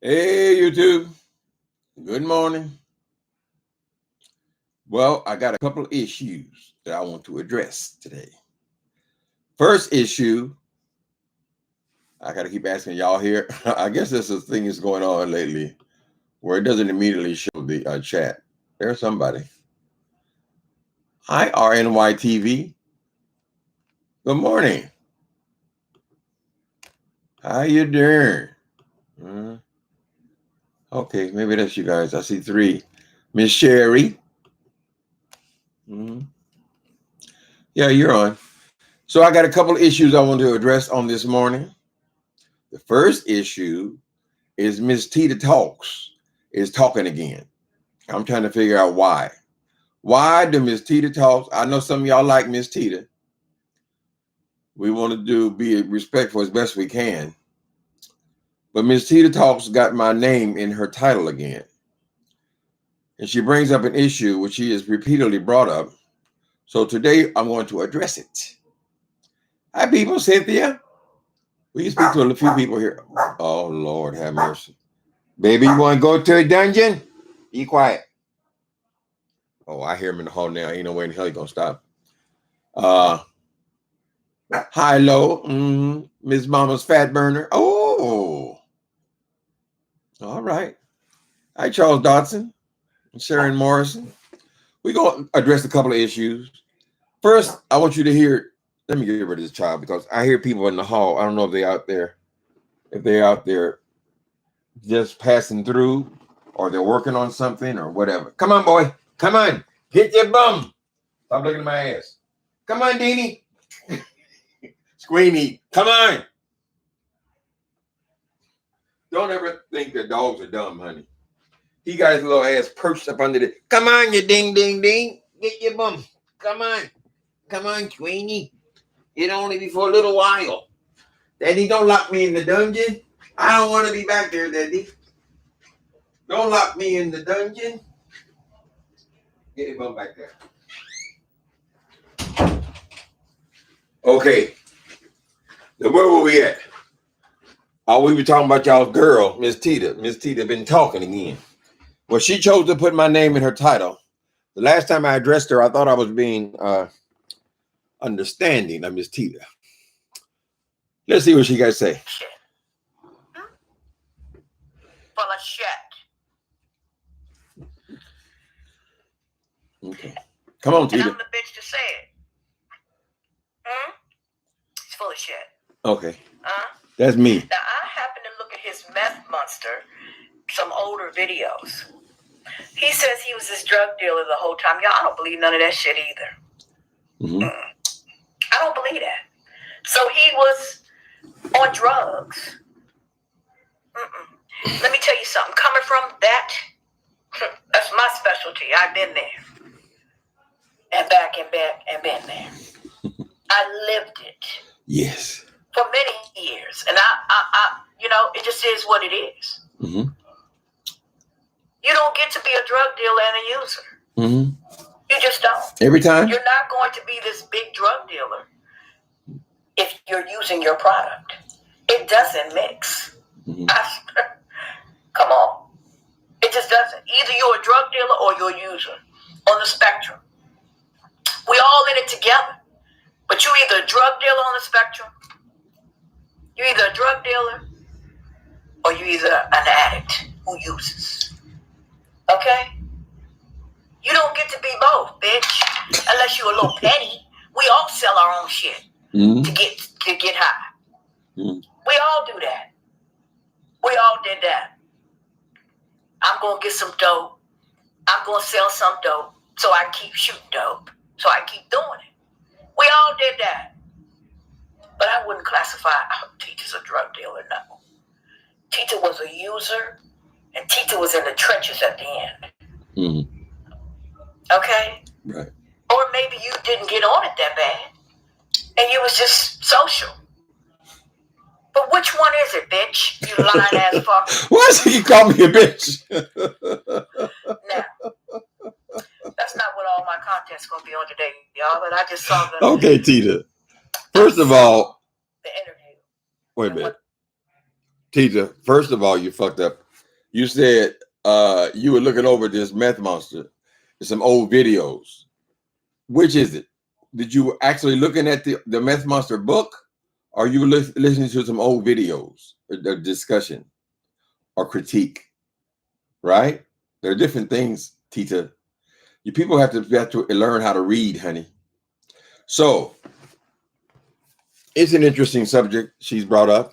Hey, YouTube. Good morning. Well, I got a couple of issues that I want to address today. First issue, I got to keep asking y'all here. I guess this is a thing that's going on lately where it doesn't immediately show the chat. There's somebody. Hi, RNYTV. Good morning. How you doing? Okay, maybe that's you guys. I see 3. Miss Sherry. Yeah, you're on. So I got a couple of issues I want to address on this morning. The first issue is Miss Tita is talking again. I'm trying to figure out why. Why do Miss Tita talks? I know some of y'all like Miss Tita. We want to be respectful as best we can. But Miss Tita talks got my name in her title again. And she brings up an issue which she has repeatedly brought up. So today I'm going to address it. Hi, people. Cynthia. We can speak to a few people here. Oh, Lord, have mercy. Baby, you want to go to a dungeon? Be quiet. Oh, I hear him in the hall now. Ain't no way in hell he's going to stop. Hi, Lo. Miss Mama's fat burner. Oh. All right. Hi, Charles Dodson and Sharon Morrison. We're going to address a couple of issues. First, I want you to hear. Let me get rid of this child because I hear people in the hall. I don't know if they're out there. If they're out there just passing through or they're working on something or whatever. Come on, boy. Come on. Get your bum. Stop looking at my ass. Come on, Deanie. Squeamy. Come on. Don't ever think that dogs are dumb, honey. He got his little ass perched up under the. Come on, you ding, ding, ding. Get your bum. Come on. Come on, Queenie. It'll only be for a little while. Daddy, don't lock me in the dungeon. I don't want to be back there, Daddy. Don't lock me in the dungeon. Get your bum back there. Okay. Now, where were we at? Oh, we were talking about y'all's girl, Miss Tita. Miss Tita been talking again. Well, she chose to put my name in her title. The last time I addressed her, I thought I was being understanding of Miss Tita. Let's see what she got to say. Full of shit. Okay. Come on, Tita. And I'm the bitch to say it. He's full of shit. Okay. That's me. Now, I happen to look at his meth monster, some older videos. He says he was this drug dealer the whole time. Y'all, I don't believe none of that shit either. I don't believe that. So he was on drugs. Let me tell you something. Coming from that, that's my specialty. I've been there. And back and back and been there. I lived it. Yes. For many years. And I it just is what it is. You don't get to be a drug dealer and a user. You just don't. Every time? You're not going to be this big drug dealer if you're using your product. It doesn't mix. Come on. It just doesn't. Either you're a drug dealer or you're a user on the spectrum. We all in it together. But you either a drug dealer on the spectrum, you're either a drug dealer, or you're either an addict who uses. Okay? You don't get to be both, bitch. Unless you're a little petty. We all sell our own shit to get high. We all do that. We all did that. I'm gonna get some dope. I'm gonna sell some dope so I keep shooting dope. So I keep doing it. We all did that. But I wouldn't classify Tita's a drug dealer, no. Tita was a user, and Tita was in the trenches at the end. Okay? Right. Or maybe you didn't get on it that bad, and you was just social. But which one is it, bitch? You lying ass fuck. Why does he call me a bitch? Now, that's not what all my content's gonna be on today, y'all. But I just saw the. Okay, Tita. First of all, the interview. wait a minute. Tita, first of all, you fucked up. You said you were looking over this meth monster, some old videos. Which is it? Did you actually looking at the meth monster book, or you listening to some old videos, or discussion, or critique? Right? There are different things, Tita. You people have to learn how to read, honey. So it's an interesting subject she's brought up.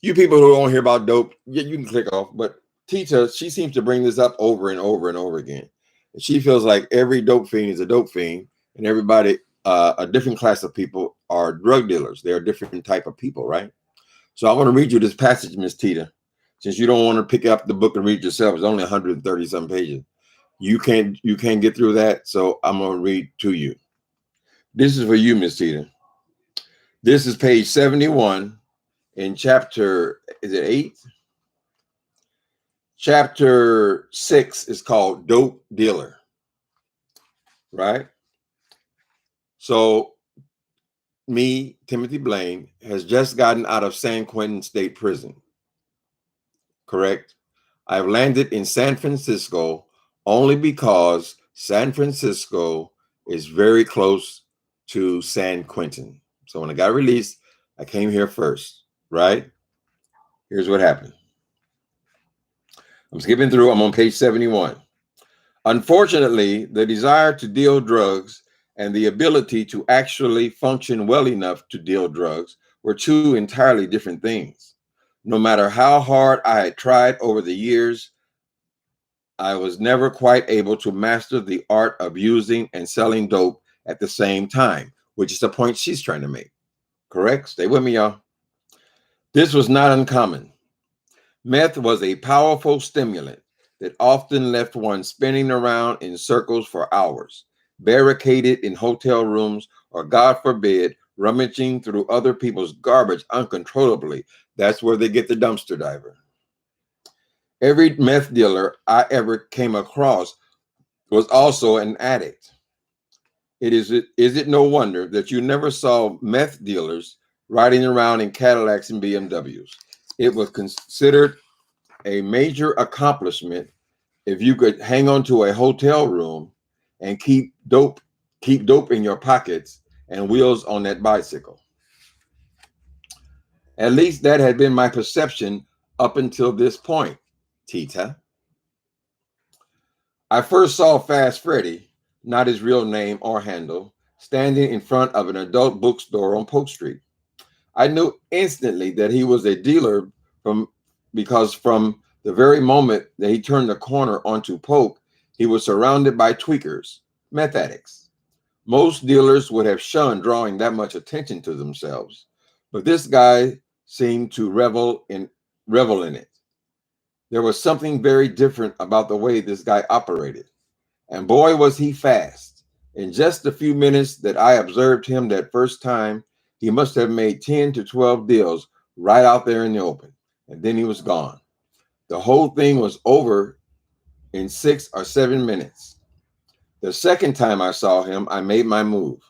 You people who don't hear about dope, yeah, you can click off. But Tita, she seems to bring this up over and over and over again. And she feels like every dope fiend is a dope fiend, and everybody, a different class of people, are drug dealers. They're a different type of people, right? So I want to read you this passage, Miss Tita. Since you don't want to pick up the book and read yourself, it's only 130 some pages. You can't get through that, so I'm gonna read to you. This is for you, Miss Tita. This is page 71 in chapter, is it 8? Chapter 6 is called Dope Dealer, right? So me, Timothy Blaine, has just gotten out of San Quentin State Prison, correct? I've landed in San Francisco only because San Francisco is very close to San Quentin. So when I got released, I came here first, right? Here's what happened. I'm skipping through. I'm on page 71. Unfortunately, the desire to deal drugs and the ability to actually function well enough to deal drugs were two entirely different things. No matter how hard I had tried over the years, I was never quite able to master the art of using and selling dope at the same time, which is the point she's trying to make. Correct? Stay with me, y'all. This was not uncommon. Meth was a powerful stimulant that often left one spinning around in circles for hours, barricaded in hotel rooms, or God forbid, rummaging through other people's garbage uncontrollably. That's where they get the dumpster diver. Every meth dealer I ever came across was also an addict. Is it no wonder that you never saw meth dealers riding around in Cadillacs and BMWs? It was considered a major accomplishment if you could hang on to a hotel room and keep dope in your pockets and wheels on that bicycle. At least that had been my perception up until this point, Tita. I first saw Fast Freddy, not his real name or handle, standing in front of an adult bookstore on Polk Street. I knew instantly that he was a dealer because from the very moment that he turned the corner onto Polk, he was surrounded by tweakers, meth addicts. Most dealers would have shunned drawing that much attention to themselves, but this guy seemed to revel in it. There was something very different about the way this guy operated. And boy, was he fast. In just the few minutes that I observed him that first time, he must have made 10 to 12 deals right out there in the open. And then he was gone. The whole thing was over in 6 or 7 minutes. The second time I saw him, I made my move.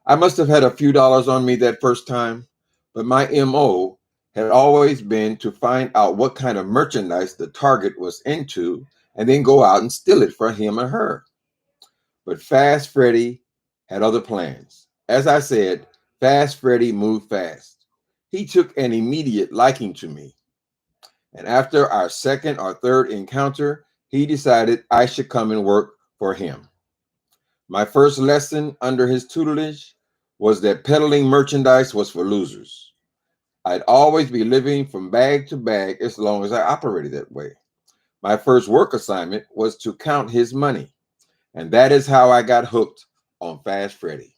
I must have had a few dollars on me that first time, but my MO had always been to find out what kind of merchandise the target was into and then go out and steal it for him or her. But Fast Freddy had other plans. As I said, Fast Freddy moved fast. He took an immediate liking to me. And after our second or third encounter, he decided I should come and work for him. My first lesson under his tutelage was that peddling merchandise was for losers. I'd always be living from bag to bag as long as I operated that way. My first work assignment was to count his money. And that is how I got hooked on Fast Freddy.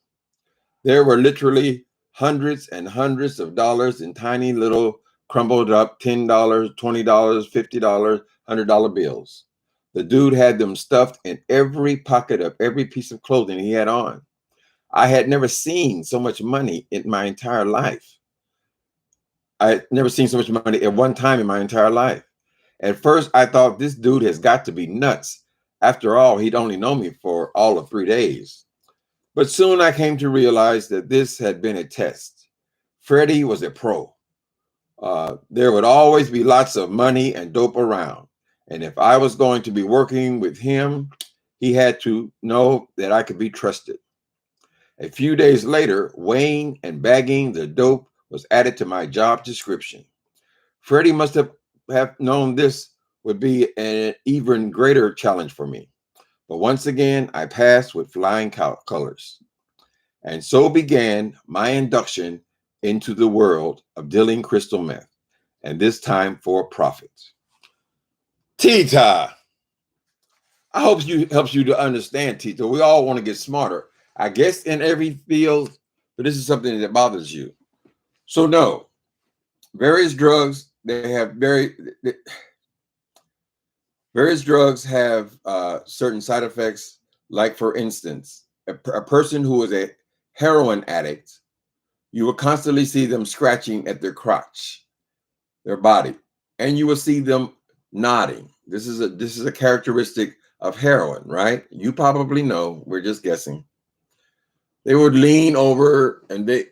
There were literally hundreds and hundreds of dollars in tiny little crumbled up $10, $20, $50, $100 bills. The dude had them stuffed in every pocket of every piece of clothing he had on. I had never seen so much money in my entire life. I had never seen so much money at one time in my entire life. At first, I thought this dude has got to be nuts. After all, he'd only known me for all of 3 days. But soon I came to realize that this had been a test. Freddie was a pro. There would always be lots of money and dope around. And if I was going to be working with him, he had to know that I could be trusted. A few days later, weighing and bagging the dope was added to my job description. Freddie must have known this would be an even greater challenge for me. But once again, I passed with flying colors. And so began my induction into the world of dealing crystal meth, and this time for profit. Tita, I hope you helps you to understand, Tita. We all want to get smarter, I guess, in every field, but this is something that bothers you. So no, various drugs they have various drugs have certain side effects. Like for instance, a person who is a heroin addict, you will constantly see them scratching at their crotch, their body, and you will see them nodding. This is a characteristic of heroin, right? You probably know. We're just guessing. They would lean over and they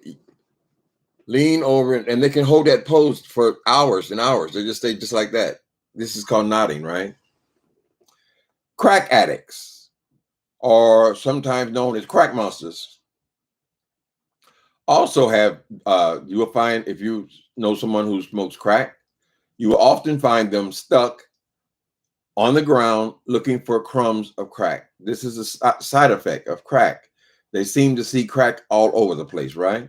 can hold that pose for hours and hours. They just stay just like that. This is called nodding, right? Crack addicts, or sometimes known as crack monsters, also have you will find, if you know someone who smokes crack, you will often find them stuck on the ground looking for crumbs of crack. This is a side effect of crack. They seem to see crack all over the place, right?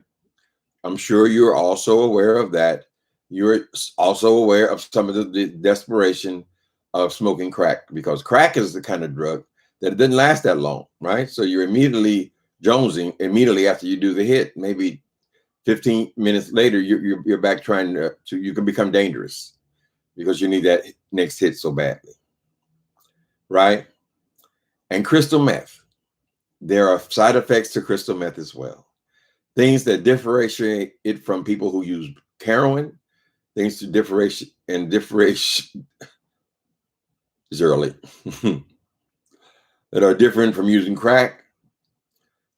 I'm sure you're also aware of that. You're also aware of some of the desperation of smoking crack, because crack is the kind of drug that it doesn't last that long, right? So you're immediately jonesing immediately after you do the hit. Maybe 15 minutes later, you're back trying to you can become dangerous because you need that next hit so badly, right? And crystal meth, there are side effects to crystal meth as well. Things that differentiate it from people who use heroin, things to differentiate is early that are different from using crack.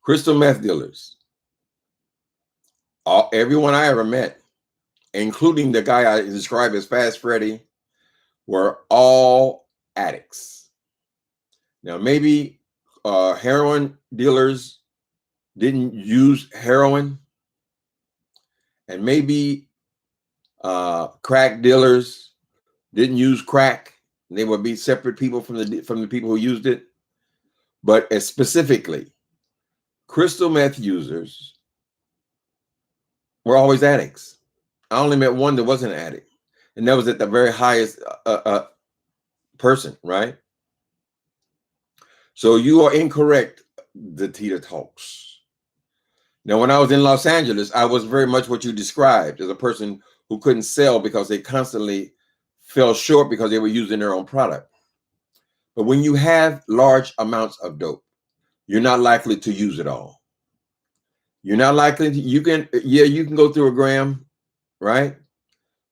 Crystal meth dealers, everyone I ever met, including the guy I described as Fast Freddy, were all addicts. Now, maybe heroin dealers didn't use heroin, and maybe crack dealers didn't use crack. They would be separate people from the people who used it. But specifically, crystal meth users were always addicts. I only met one that wasn't an addict, and that was at the very highest person, right? So you are incorrect, the Tita talks. Now, when I was in Los Angeles, I was very much what you described, as a person who couldn't sell because they constantly fell short because they were using their own product. But when you have large amounts of dope, you're not likely to use it all. You're not likely to, you can go through a gram, right?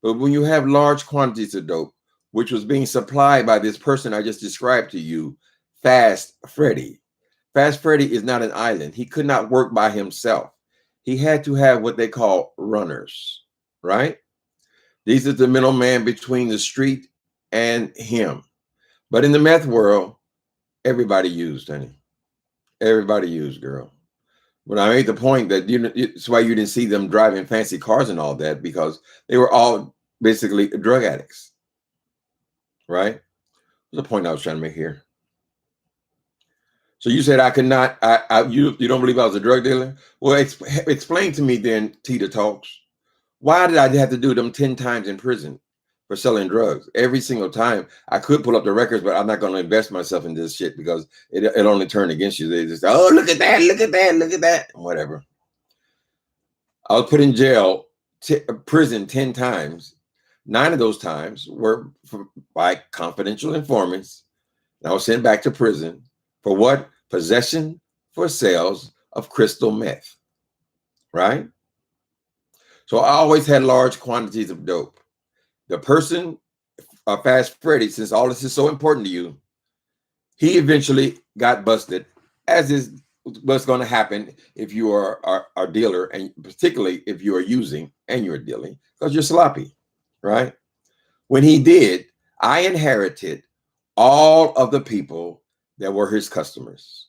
But when you have large quantities of dope, which was being supplied by this person I just described to you, Fast Freddy. Fast Freddy is not an island. He could not work by himself. He had to have what they call runners, right? These are the middleman between the street and him. But in the meth world, everybody used, honey. Everybody used, girl. But I made the point that it's why you didn't see them driving fancy cars and all that, because they were all basically drug addicts, right? What's the point I was trying to make here? So you said I could not. You don't believe I was a drug dealer? Well, explain to me then, Tita talks. Why did I have to do them 10 times in prison for selling drugs? Every single time. I could pull up the records, but I'm not going to invest myself in this shit because it only turned against you. They just, oh, look at that, look at that, look at that, whatever. I was put in jail, prison 10 times. 9 of those times were by confidential informants. And I was sent back to prison for what? Possession for sales of crystal meth, right? So I always had large quantities of dope. The person, Fast Freddy, since all this is so important to you, he eventually got busted, as is what's going to happen if you are a dealer, and particularly if you are using and you're dealing, because you're sloppy, right? When he did, I inherited all of the people that were his customers,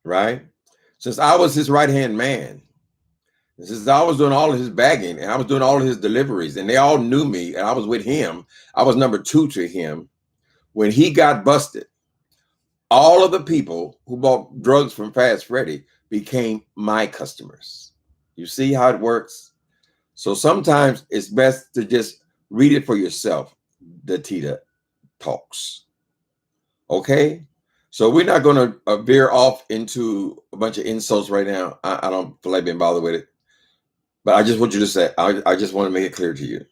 right? Since I was his right-hand man, since I was doing all of his bagging and I was doing all of his deliveries, and they all knew me and I was with him, I was number two to him. When he got busted, all of the people who bought drugs from Fast Freddy became my customers. You see how it works? So sometimes it's best to just read it for yourself, the Tita talks. Okay? So we're not going to veer off into a bunch of insults right now. I don't feel like being bothered with it. But I just want you to say, I just want to make it clear to you.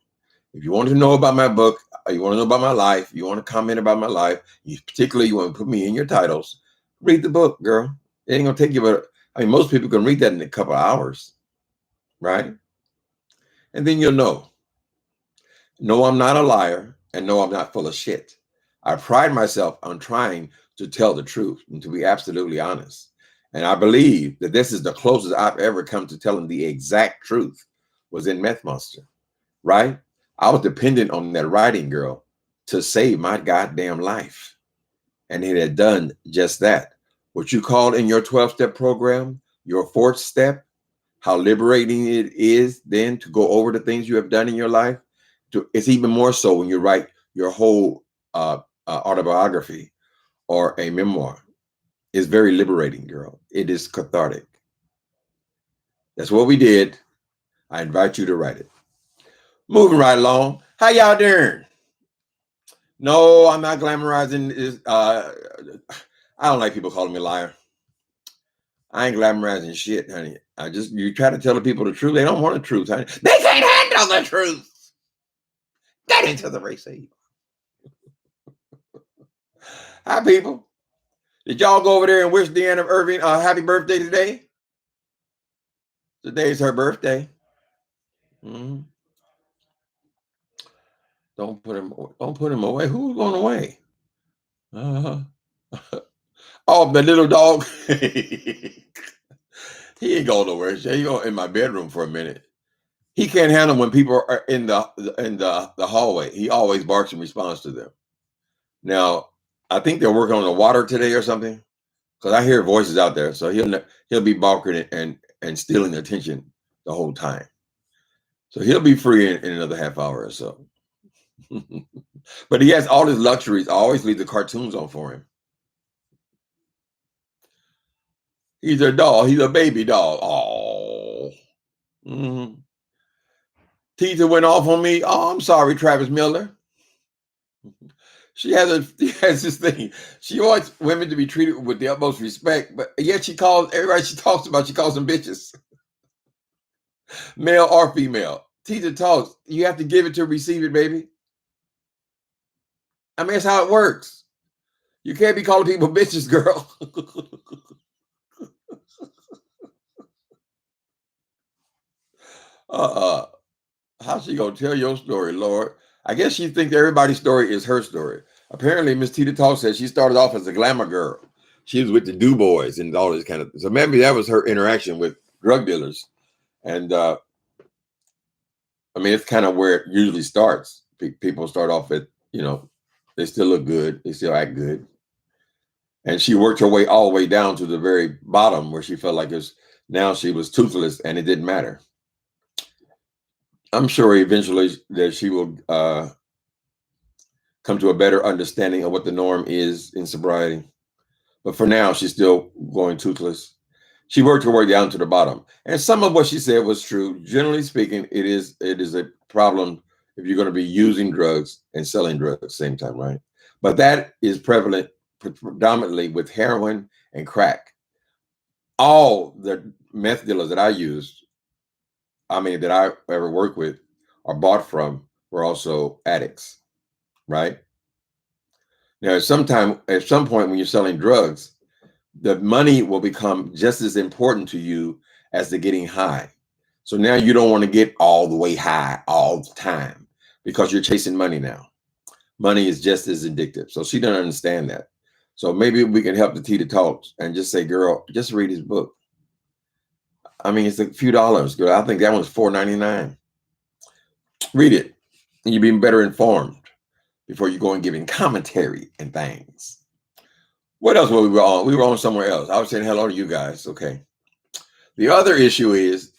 If you want to know about my book, you want to know about my life, you want to comment about my life, particularly you want to put me in your titles, read the book, girl. It ain't going to take you but, I mean, most people can read that in a couple of hours, right? And then you'll know. No, I'm not a liar, and no, I'm not full of shit. I pride myself on trying to tell the truth and to be absolutely honest. And I believe that this is the closest I've ever come to telling the exact truth was in Meth Monster, right? I was dependent on that writing girl to save my goddamn life. And it had done just that. What you call in your 12-step program, your fourth step, how liberating it is then to go over the things you have done in your life. It's even more so when you write your whole autobiography or a memoir. It's very liberating, girl. It is cathartic. That's what we did. I invite you to write it. Moving right along. How y'all doing? No, I'm not glamorizing this. I don't like people calling me a liar. I ain't glamorizing shit, honey. You try to tell the people the truth. They don't want the truth, honey. They can't handle the truth. Get into the race. Hi, people. Did y'all go over there and wish Deanna Irving a happy birthday today? Today's her birthday. Mm-hmm. Don't put him away. Who's going away? Oh, the little dog. He ain't going nowhere. He go in my bedroom for a minute. He can't handle when people are in the hallway. He always barks in response to them. Now, I think they're working on the water today or something, because I hear voices out there. So he'll be barking and stealing attention the whole time. So he'll be free in another half hour or so. But he has all his luxuries. I always leave the cartoons on for him. He's a doll. He's a baby doll. Oh. Mm-hmm. Tita went off on me. Oh, I'm sorry, Travis Miller. She has this thing. She wants women to be treated with the utmost respect, but yet she calls everybody she talks about, she calls them bitches. Male or female. Tita talks. You have to give it to receive it, baby. I mean, that's how it works. You can't be calling people bitches, girl. How's she gonna tell your story, Lord? I guess she thinks everybody's story is her story. Apparently, Miss Tita Talk says she started off as a glamour girl. She was with the Do Boys and all this kind of. So maybe that was her interaction with drug dealers, and I mean, it's kind of where it usually starts. People start off at, they still look good, they still act good, and she worked her way all the way down to the very bottom where she felt like now she was toothless and it didn't matter. I'm sure eventually that she will come to a better understanding of what the norm is in sobriety. But for now, she's still going toothless. She worked her way down to the bottom. And some of what she said was true. Generally speaking, it is a problem if you're going to be using drugs and selling drugs at the same time, right? But that is prevalent predominantly with heroin and crack. All the meth dealers that I used, that I ever worked with or bought from, were also addicts, right? Now, at some point when you're selling drugs, the money will become just as important to you as the getting high. So now you don't want to get all the way high all the time because you're chasing money now. Money is just as addictive. So she doesn't understand that. So maybe we can help the Tita talks and just say, girl, just read his book. I mean, it's a few dollars, girl. I think that one's $4.99. Read it, and you'll be better informed before you go and giving commentary and things. What else were we on? We were on somewhere else. I was saying hello to you guys. Okay. The other issue is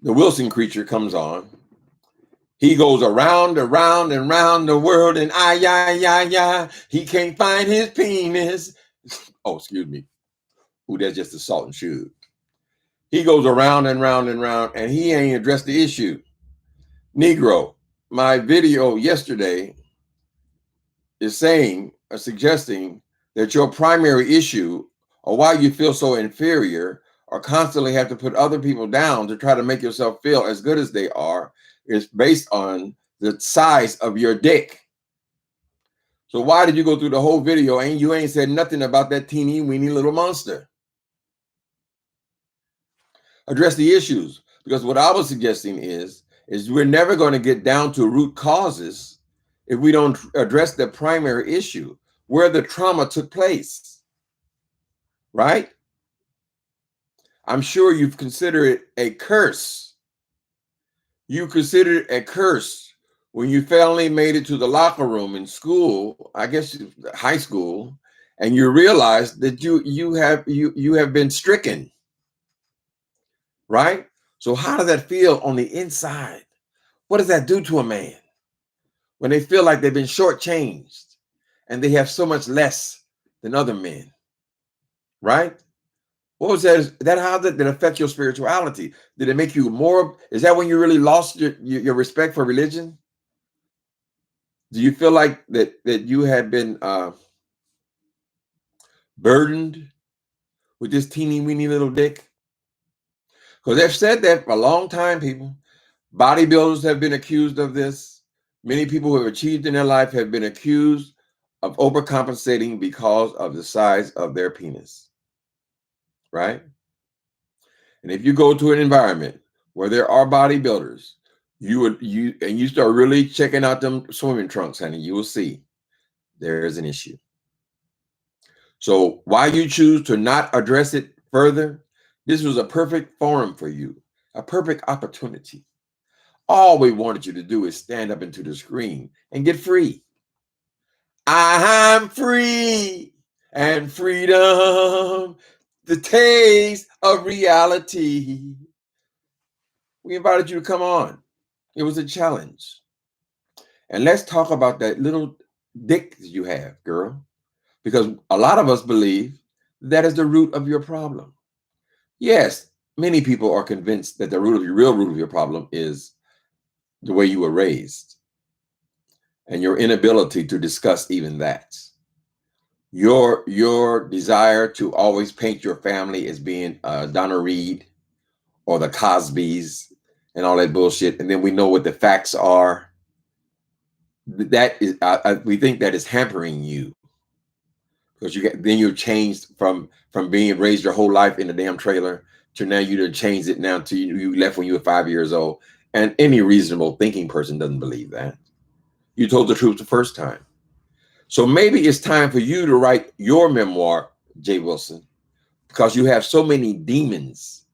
the Wilson creature comes on. He goes around and round the world, and he can't find his penis. Oh, excuse me. Ooh, that's just the salt and sugar. He goes around and round, and he ain't addressed the issue. Negro, my video yesterday is saying or suggesting that your primary issue or why you feel so inferior or constantly have to put other people down to try to make yourself feel as good as they are is based on the size of your dick. So why did you go through the whole video and you ain't said nothing about that teeny weeny little monster? Address the issues, because what I was suggesting is we're never going to get down to root causes if we don't address the primary issue, where the trauma took place, right? I'm sure you've considered it a curse. You considered it a curse when you finally made it to the locker room in school, I guess high school, and you realized that you have been stricken, right? So how does that feel on the inside? What does that do to a man when they feel like they've been shortchanged and they have so much less than other men, right? What was that? Is that how that affect your spirituality? Did it make you more? Is that when you really lost your respect for religion? Do you feel like that you have been burdened with this teeny weeny little dick? Because they've said that for a long time, people. Bodybuilders have been accused of this. Many people who have achieved in their life have been accused of overcompensating because of the size of their penis, right? And if you go to an environment where there are bodybuilders, you start really checking out them swimming trunks, honey, you will see there is an issue. So why you choose to not address it further, this was a perfect forum for you, a perfect opportunity. All we wanted you to do is stand up into the screen and get free. I'm free and freedom, the taste of reality. We invited you to come on. It was a challenge. And let's talk about that little dick you have, girl, because a lot of us believe that is the root of your problem. Yes, many people are convinced that the real root of your problem is the way you were raised and your inability to discuss even that. Your desire to always paint your family as being Donna Reed or the Cosbys and all that bullshit, and then we know what the facts are. That is, we think that is hampering you because then you're changed from being raised your whole life in a damn trailer to now you done changed it now to you left when you were 5 years old, and any reasonable thinking person doesn't believe that. You told the truth the first time. So maybe it's time for you to write your memoir, Jay Wilson, because you have so many demons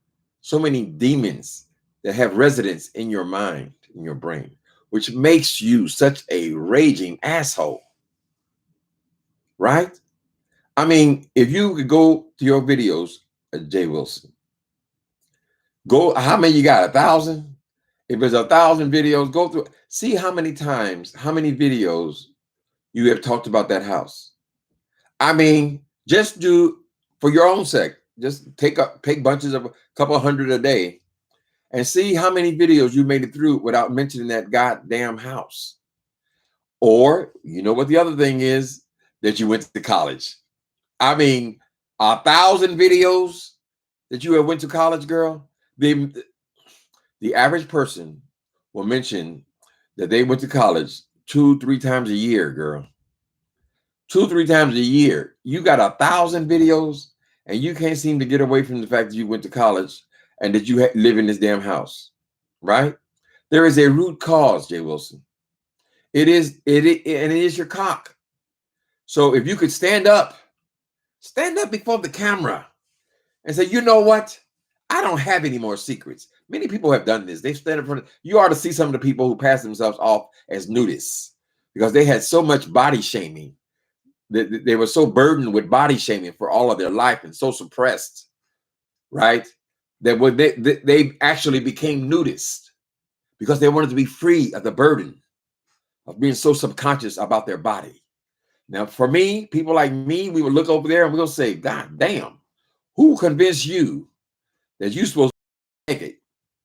that have residence in your mind, in your brain, which makes you such a raging asshole, right? I mean, if you could go to your videos, Jay Wilson, go, how many you got, 1,000? If there's 1,000 videos, go through, see how many times, how many videos you have talked about that house. I mean, just do for your own sake, just take bunches of a couple hundred a day and see how many videos you made it through without mentioning that goddamn house. Or, you know what the other thing is, that you went to college. I mean, 1,000 videos that you have went to college, girl. The average person will mention that they went to college 2-3 times a year, girl. 2-3 times a year. You got 1,000 videos and you can't seem to get away from the fact that you went to college and that you live in this damn house, right? There is a root cause, Jay Wilson. It is your cock. So if you could stand up Stand up before the camera and say, you know what? I don't have any more secrets. Many people have done this. They stand in front of you. Ought to see some of the people who pass themselves off as nudists because they had so much body shaming. They were so burdened with body shaming for all of their life and so suppressed, right? That when they actually became nudists because they wanted to be free of the burden of being so subconscious about their body. Now, for me, people like me, we would look over there and we'll say, God damn, who convinced you that you're supposed to make it?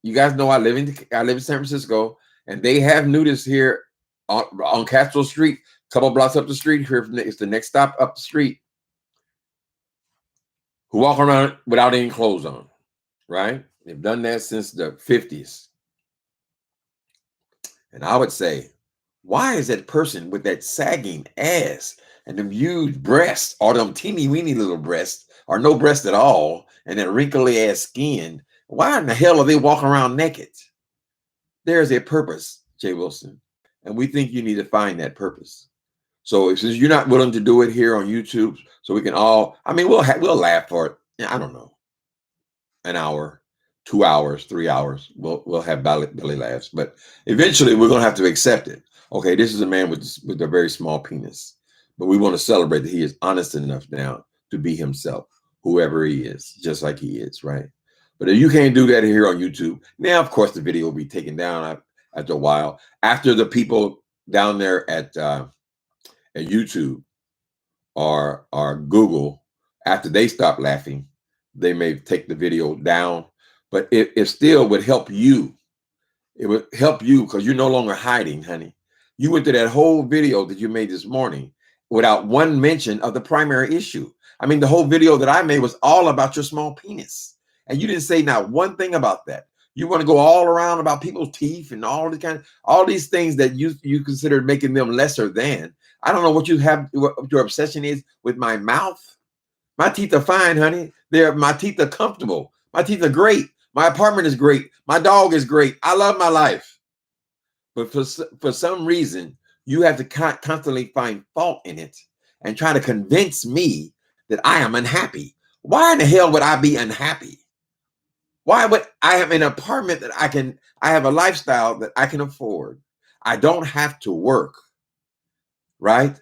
You guys know I live in San Francisco, and they have nudists here on Castro Street, a couple blocks up the street. Here, it's the next stop up the street, who walk around without any clothes on, right? They've done that since the 50s. And I would say, why is that person with that sagging ass and them huge breasts, or them teeny weeny little breasts, or no breast at all, and that wrinkly ass skin, why in the hell are they walking around naked? There's a purpose, Jay Wilson, and we think you need to find that purpose. So since you're not willing to do it here on YouTube, so we can all, I mean, we'll laugh for it. I don't know, an hour, 2 hours, 3 hours. We'll have belly laughs, but eventually we're gonna have to accept it. Okay, this is a man with a very small penis, but we want to celebrate that he is honest enough now to be himself, whoever he is, just like he is, right? But if you can't do that here on YouTube, now of course the video will be taken down after a while. After the people down there at YouTube or Google, after they stop laughing, they may take the video down. But it still would help you. It would help you because you're no longer hiding, honey. You went through that whole video that you made this morning without one mention of the primary issue. I mean, the whole video that I made was all about your small penis. And you didn't say not one thing about that. You want to go all around about people's teeth and all these things that you consider making them lesser than. I don't know what your obsession is with my mouth. My teeth are fine, honey. My teeth are comfortable. My teeth are great. My apartment is great. My dog is great. I love my life. But for some reason, you have to constantly find fault in it and try to convince me that I am unhappy. Why in the hell would I be unhappy? Why would I have an apartment that I have a lifestyle that I can afford? I don't have to work, right?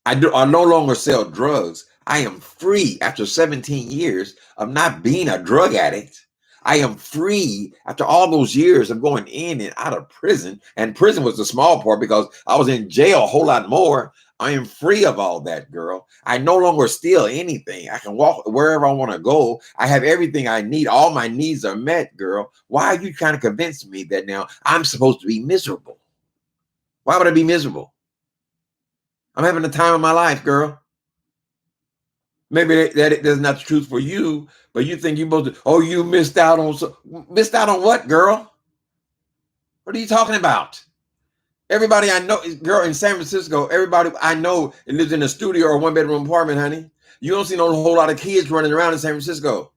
I no longer sell drugs. I am free after 17 years of not being a drug addict. I am free after all those years of going in and out of prison. And prison was the small part because I was in jail a whole lot more. I am free of all that, girl. I no longer steal anything. I can walk wherever I want to go. I have everything I need. All my needs are met, girl. Why are you trying to convince me that now I'm supposed to be miserable? Why would I be miserable? I'm having the time of my life, girl. Maybe that's not the truth for you, but you think you're supposed to, oh, you missed out on what, girl? What are you talking about? Everybody I know, girl, in San Francisco, everybody I know lives in a studio or one-bedroom apartment, honey. You don't see no whole lot of kids running around in San Francisco.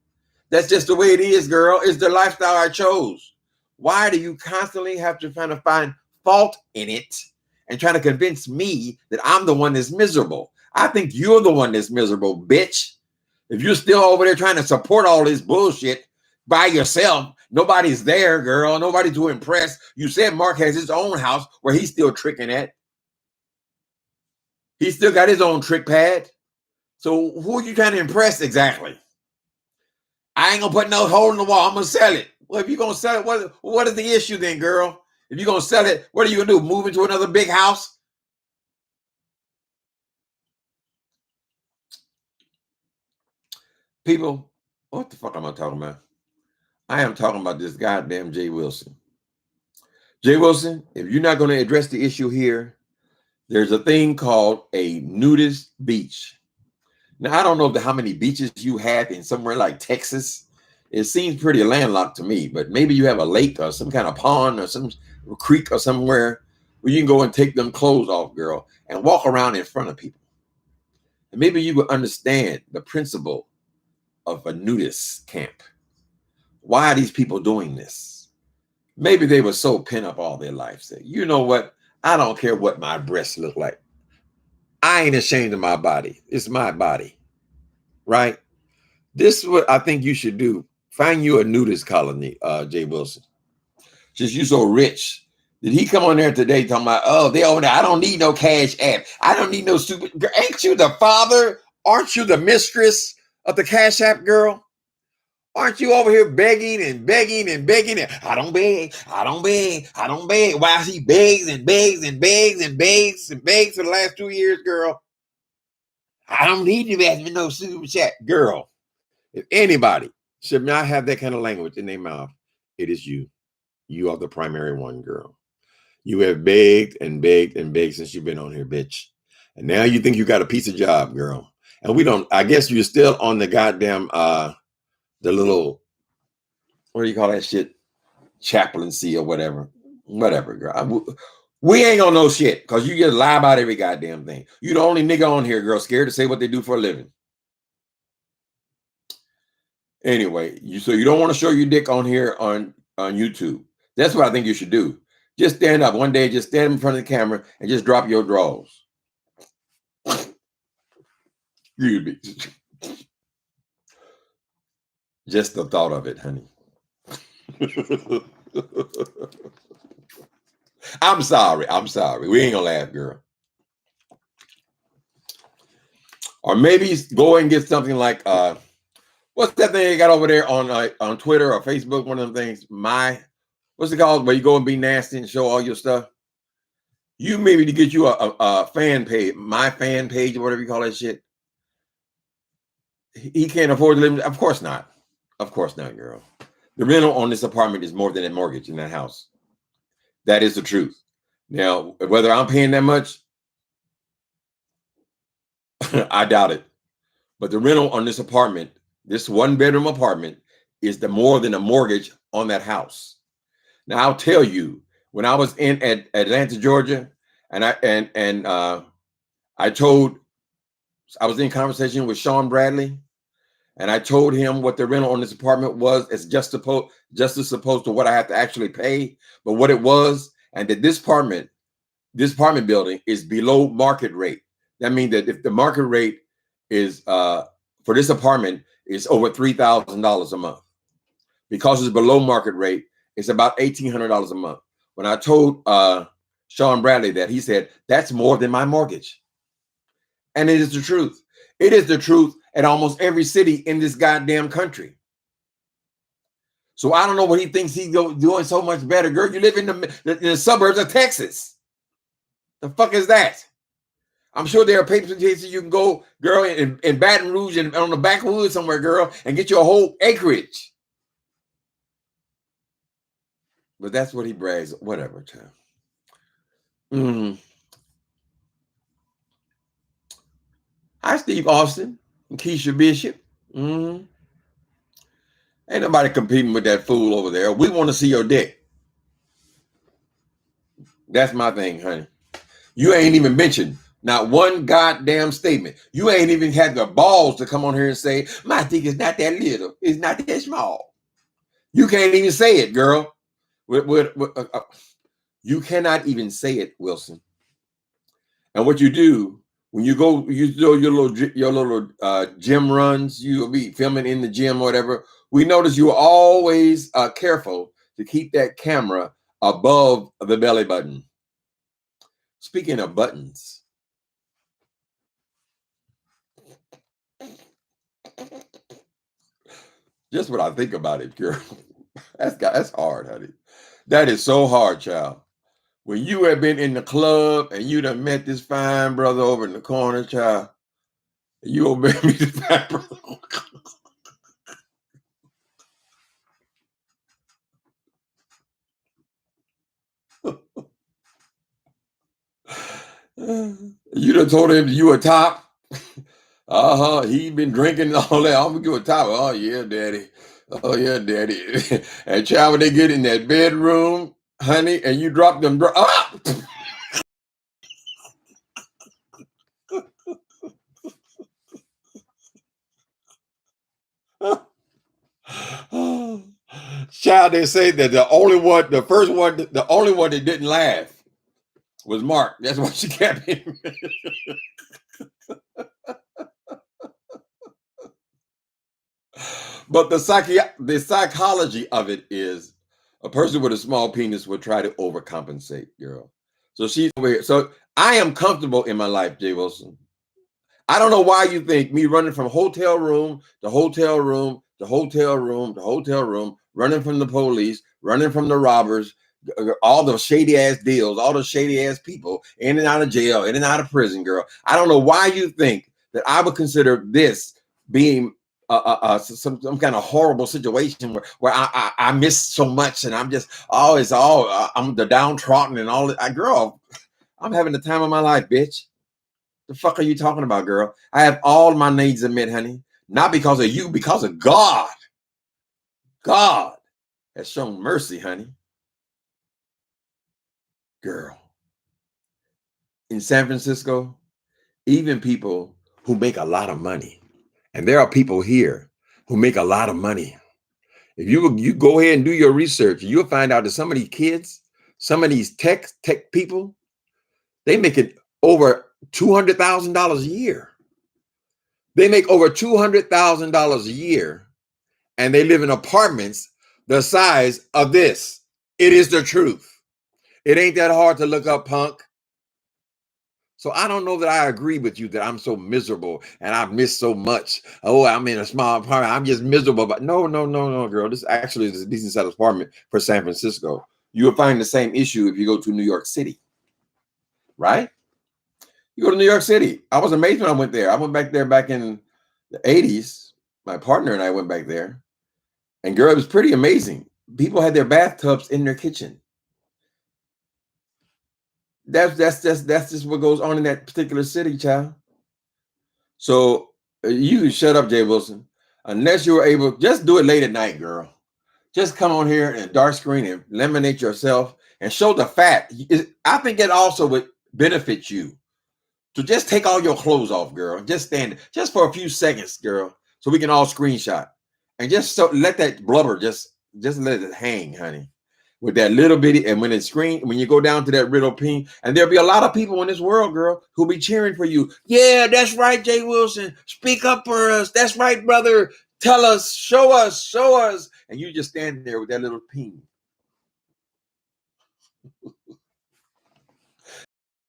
That's just the way it is, girl. It's the lifestyle I chose. Why do you constantly have to try to find fault in it and try to convince me that I'm the one that's miserable? I think you're the one that's miserable, bitch. If you're still over there trying to support all this bullshit by yourself, nobody's there, girl. Nobody to impress. You said Mark has his own house where he's still tricking at. He's still got his own trick pad. So who are you trying to impress exactly? I ain't gonna put no hole in the wall. I'm gonna sell it. Well, if you're gonna sell it, what is the issue then, girl? If you're gonna sell it, what are you gonna do? Move into another big house? People, what the fuck am I talking about? I am talking about this goddamn Jay Wilson. Jay Wilson, if you're not going to address the issue here, there's a thing called a nudist beach. Now, I don't know how many beaches you have in somewhere like Texas. It seems pretty landlocked to me, but maybe you have a lake or some kind of pond or some creek or somewhere where you can go and take them clothes off, girl, and walk around in front of people. And maybe you would understand the principle of a nudist camp. Why are these people doing this? Maybe they were so pent up all their life. Say, you know what? I don't care what my breasts look like. I ain't ashamed of my body. It's my body. right? This is what I think you should do. Find you a nudist colony, Jay Wilson. Since you so rich. Did he come on there today talking about, oh, they over there, I don't need no cash app. I don't need no stupid. Ain't you the father? Aren't you the mistress of the cash app, girl? Aren't you over here begging and begging and begging? And, I don't beg, I don't beg, I don't beg. While he begs and begs and begs and begs and begs for the last 2 years, girl. I don't need you ask me no super chat. Girl, if anybody should not have that kind of language in their mouth, it is you. You are the primary one, girl. You have begged and begged and begged since you've been on here, bitch. And now you think you got a piece of job, girl. And we don't, I guess you're still on the goddamn, the little, what do you call that shit? Chaplaincy or whatever. Whatever, girl. We ain't on no shit because you just lie about every goddamn thing. You the only nigga on here, girl, scared to say what they do for a living. Anyway, so you don't want to show your dick on here on YouTube. That's what I think you should do. Just stand up one day, just stand in front of the camera and just drop your drawers. Just the thought of it, honey. I'm sorry. We ain't gonna laugh, girl. Or maybe go and get something like what's that thing they got over there on Twitter or Facebook? One of them things. What's it called? Where you go and be nasty and show all your stuff. You maybe to get you a fan page, my fan page or whatever you call that shit. He can't afford to live. Of course not. Of course not, girl. The rental on this apartment is more than a mortgage in that house. That is the truth. Now, whether I'm paying that much, I doubt it. But the rental on this apartment, this 1-bedroom apartment, is more than a mortgage on that house. Now, I'll tell you, when I was in Atlanta, Georgia, and I was in conversation with Sean Bradley, and I told him what the rental on this apartment was as just as opposed to what I have to actually pay, but what it was, and that this apartment building is below market rate. That means that if the market rate is for this apartment is over $3,000 a month, because it's below market rate, it's about $1,800 a month. When I told Sean Bradley that, he said, that's more than my mortgage. And it is the truth. It is the truth at almost every city in this goddamn country. So I don't know what he thinks he's doing so much better. Girl, you live in the suburbs of Texas. The fuck is that? I'm sure there are places you can go, girl, in Baton Rouge and on the backwoods somewhere, girl, and get you a whole acreage. But that's what he brags. Whatever, child. Hi, Steve Austin and Keisha Bishop. Ain't nobody competing with that fool over there. We want to see your dick. That's my thing, honey. You ain't even mentioned not one goddamn statement. You ain't even had the balls to come on here and say, my dick is not that little. It's not that small. You can't even say it, girl. You cannot even say it, Wilson. And what you do, when you go, you do your little gym runs, you'll be filming in the gym or whatever. We notice you're always careful to keep that camera above the belly button. Speaking of buttons, just what I think about it, girl. That's hard, honey. That is so hard, child. When you have been in the club and you done met this fine brother over in the corner, child, you gonna make me the fine brother. You done told him you a top. He been drinking all that. I'm gonna give a top. Oh yeah, daddy. Oh yeah, daddy. And child, when they get in that bedroom, honey, and you drop them. Child, they say that the only one that didn't laugh was Mark. That's why she kept him. But the psychology of it is a person with a small penis would try to overcompensate, girl. So she's over here. So I am comfortable in my life, Jay Wilson. I don't know why you think me running from hotel room to hotel room to hotel room to hotel room, running from the police, running from the robbers, all the shady ass deals, all the shady ass people in and out of jail, in and out of prison, girl. I don't know why you think that I would consider this being some kind of horrible situation where I miss so much and I'm just always I'm the downtrodden and all that. Girl, I'm having the time of my life, bitch. The fuck are you talking about, girl? I have all my needs met, honey. Not because of you, because of God. God has shown mercy, honey. Girl. In San Francisco, even people who make a lot of money, and there are people here who make a lot of money. If you go ahead and do your research, you'll find out that some of these kids, some of these tech people, they make it over $200,000 a year. They make over $200,000 a year, and they live in apartments the size of this. It is the truth. It ain't that hard to look up, punk. So I don't know that I agree with you that I'm so miserable and I've missed so much. Oh, I'm in a small apartment. I'm just miserable. But no, girl. This actually is a decent sized apartment for San Francisco. You will find the same issue if you go to New York City, right? You go to New York City. I was amazed when I went there. I went back there back in the 80s. My partner and I went back there. And girl, it was pretty amazing. People had their bathtubs in their kitchen. That's just what goes on in that particular city, child. So you can shut up, Jay Wilson, unless you were able. Just do it late at night, girl. Just come on here and dark screen and eliminate yourself and show the fat. I think it also would benefit you to just take all your clothes off, girl. Just stand just for a few seconds, girl, so we can all screenshot and just let that blubber just let it hang, honey. With that little bitty, and when you go down to that little ping, and there'll be a lot of people in this world, girl, who'll be cheering for you. Yeah, that's right, Jay Wilson. Speak up for us. That's right, brother. Tell us, show us. And you just stand there with that little ping.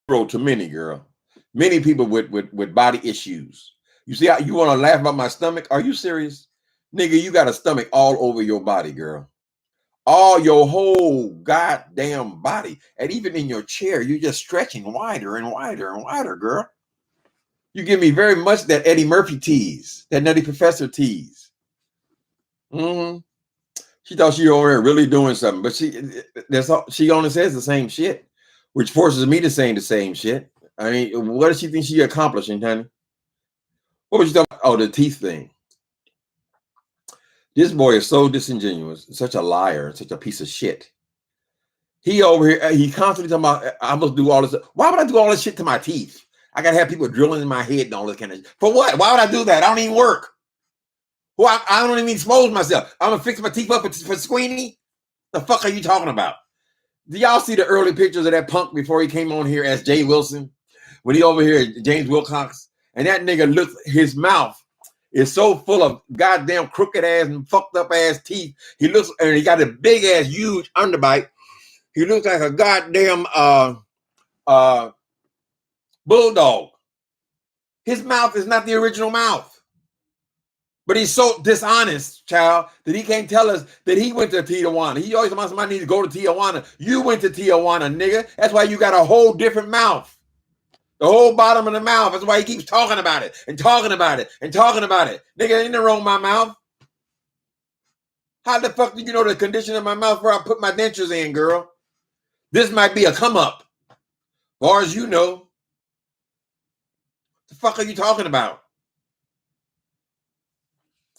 To many, girl. Many people with body issues. You see how you want to laugh about my stomach? Are you serious? Nigga, you got a stomach all over your body, girl. All your whole goddamn body. And even in your chair, you're just stretching wider and wider and wider, girl. You give me very much that Eddie Murphy tease, that Nutty Professor tease. Mm-hmm. She thought she over there really doing something, but she only says the same shit, which forces me to say the same shit. I mean, what does she think she accomplishing, honey? What was you talking about? Oh, the teeth thing. This boy is so disingenuous, such a liar, such a piece of shit. He over here, he constantly talking about, I must do all this. Why would I do all this shit to my teeth? I gotta have people drilling in my head and all this kind of shit. For what? Why would I do that? I don't even work. Well, I don't even expose myself. I'm gonna fix my teeth up for Squeenie. The fuck are you talking about? Do y'all see the early pictures of that punk before he came on here as Jay Wilson? When he over here, James Wilcox, and that nigga looks, his mouth is so full of goddamn crooked ass and fucked up ass teeth. He looks, and he got a big ass, huge underbite. He looks like a goddamn bulldog. His mouth is not the original mouth. But he's so dishonest, child, that he can't tell us that he went to Tijuana. He always wants somebody to go to Tijuana. You went to Tijuana, nigga. That's why you got a whole different mouth. The whole bottom of the mouth. That's why he keeps talking about it and talking about it and talking about it. Nigga, ain't nothing wrong with my mouth. How the fuck do you know the condition of my mouth where I put my dentures in, girl? This might be a come up. As far as you know. The fuck are you talking about?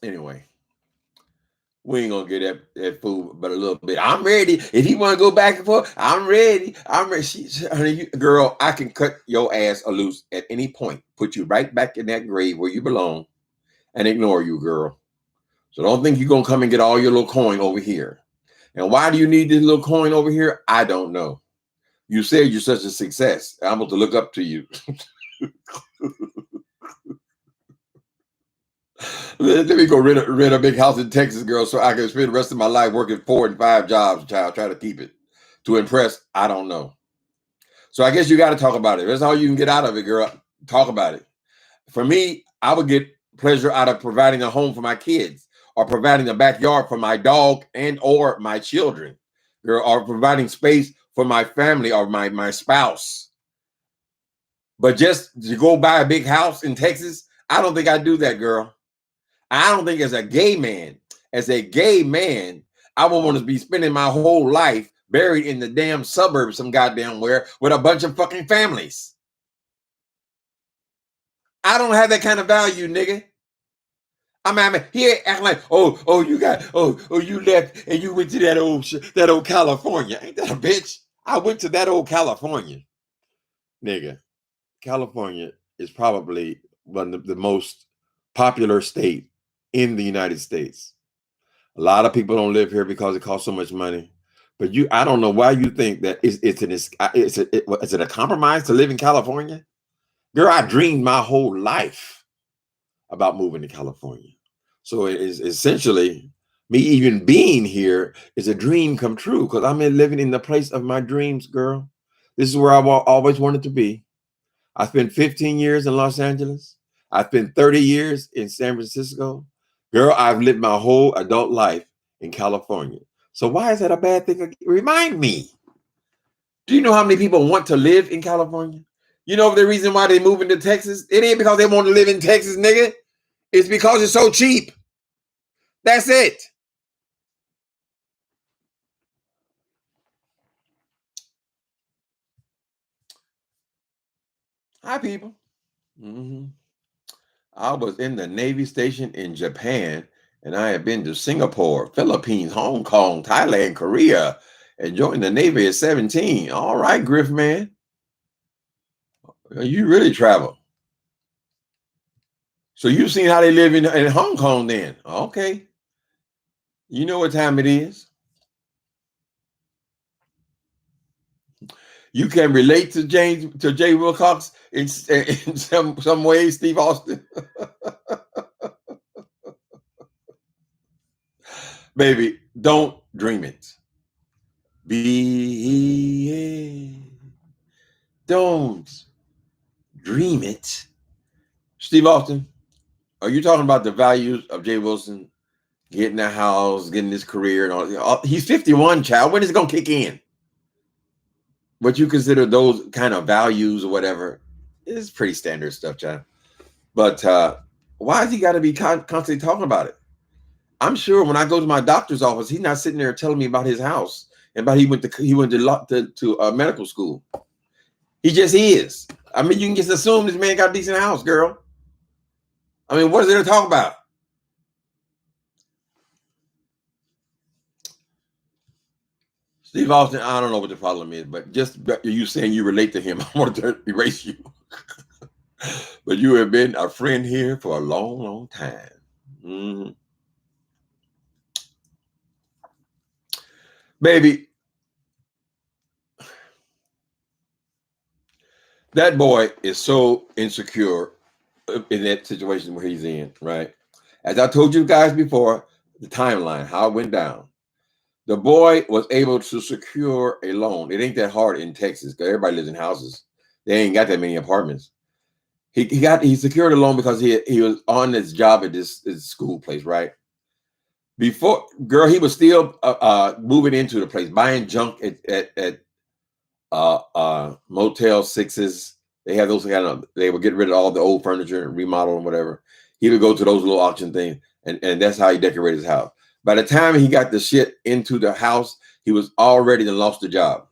Anyway. We ain't gonna get that food but a little bit. I'm ready. If you want to go back and forth, I'm ready. I'm ready. Honey, girl, I can cut your ass loose at any point, put you right back in that grave where you belong, and ignore you, girl. So don't think you're gonna come and get all your little coin over here. And why do you need this little coin over here? I don't know. You said you're such a success. I'm going to look up to you. Let me go rent a big house in Texas, girl, so I can spend the rest of my life working 4 and 5 jobs, child, try to keep it. To impress, I don't know. So I guess you got to talk about it. That's all you can get out of it, girl. Talk about it. For me, I would get pleasure out of providing a home for my kids, or providing a backyard for my dog and or my children, girl, or providing space for my family or my spouse. But just to go buy a big house in Texas, I don't think I'd do that, girl. I don't think as a gay man, I would want to be spending my whole life buried in the damn suburbs, some goddamn where, with a bunch of fucking families. I don't have that kind of value, nigga. I mean, here acting like, you left and you went to that old California. Ain't that a bitch? I went to that old California, nigga. California is probably one of the most popular state in the United States. A lot of people don't live here because it costs so much money. But I don't know why you think that is it a compromise to live in California? Girl, I dreamed my whole life about moving to California. So it is essentially me even being here is a dream come true because I'm living in the place of my dreams, girl. This is where I've always wanted to be. I spent 15 years in Los Angeles. I spent 30 years in San Francisco. Girl, I've lived my whole adult life in California. So why is that a bad thing? Remind me. Do you know how many people want to live in California? You know the reason why they move into Texas? It ain't because they want to live in Texas, nigga. It's because it's so cheap. That's it. Hi, people. Mm-hmm. I was in the Navy station in Japan, and I have been to Singapore, Philippines, Hong Kong, Thailand, Korea, and joined the Navy at 17. All right, Griff, man. You really travel. So you've seen how they live in Hong Kong then. Okay. You know what time it is. You can relate to Jay Wilcox in some ways, Steve Austin. Baby, don't dream it. Don't dream it. Steve Austin, are you talking about the values of Jay Wilson getting a house, getting his career, and all? He's 51, child. When is it gonna kick in? What you consider those kind of values or whatever is pretty standard stuff, child. But why has he got to be constantly talking about it? I'm sure when I go to my doctor's office, he's not sitting there telling me about his house and about he went to medical school. He just is. I mean, you can just assume this man got a decent house, girl. I mean, what is there to talk about? Steve Austin, I don't know what the problem is, but just you saying you relate to him, I want to erase you. But you have been a friend here for a long, long time. Mm-hmm. Baby, that boy is so insecure in that situation where he's in, right? As I told you guys before, the timeline, how it went down. The boy was able to secure a loan. It ain't that hard in Texas because everybody lives in houses. They ain't got that many apartments. He secured a loan because he was on his job at this school place, right? Before, girl, he was still moving into the place, buying junk at Motel Sixes. They have those kind of. They would get rid of all the old furniture and remodel and whatever. He would go to those little auction things, and that's how he decorated his house. By the time he got the shit into the house, he was already lost the job.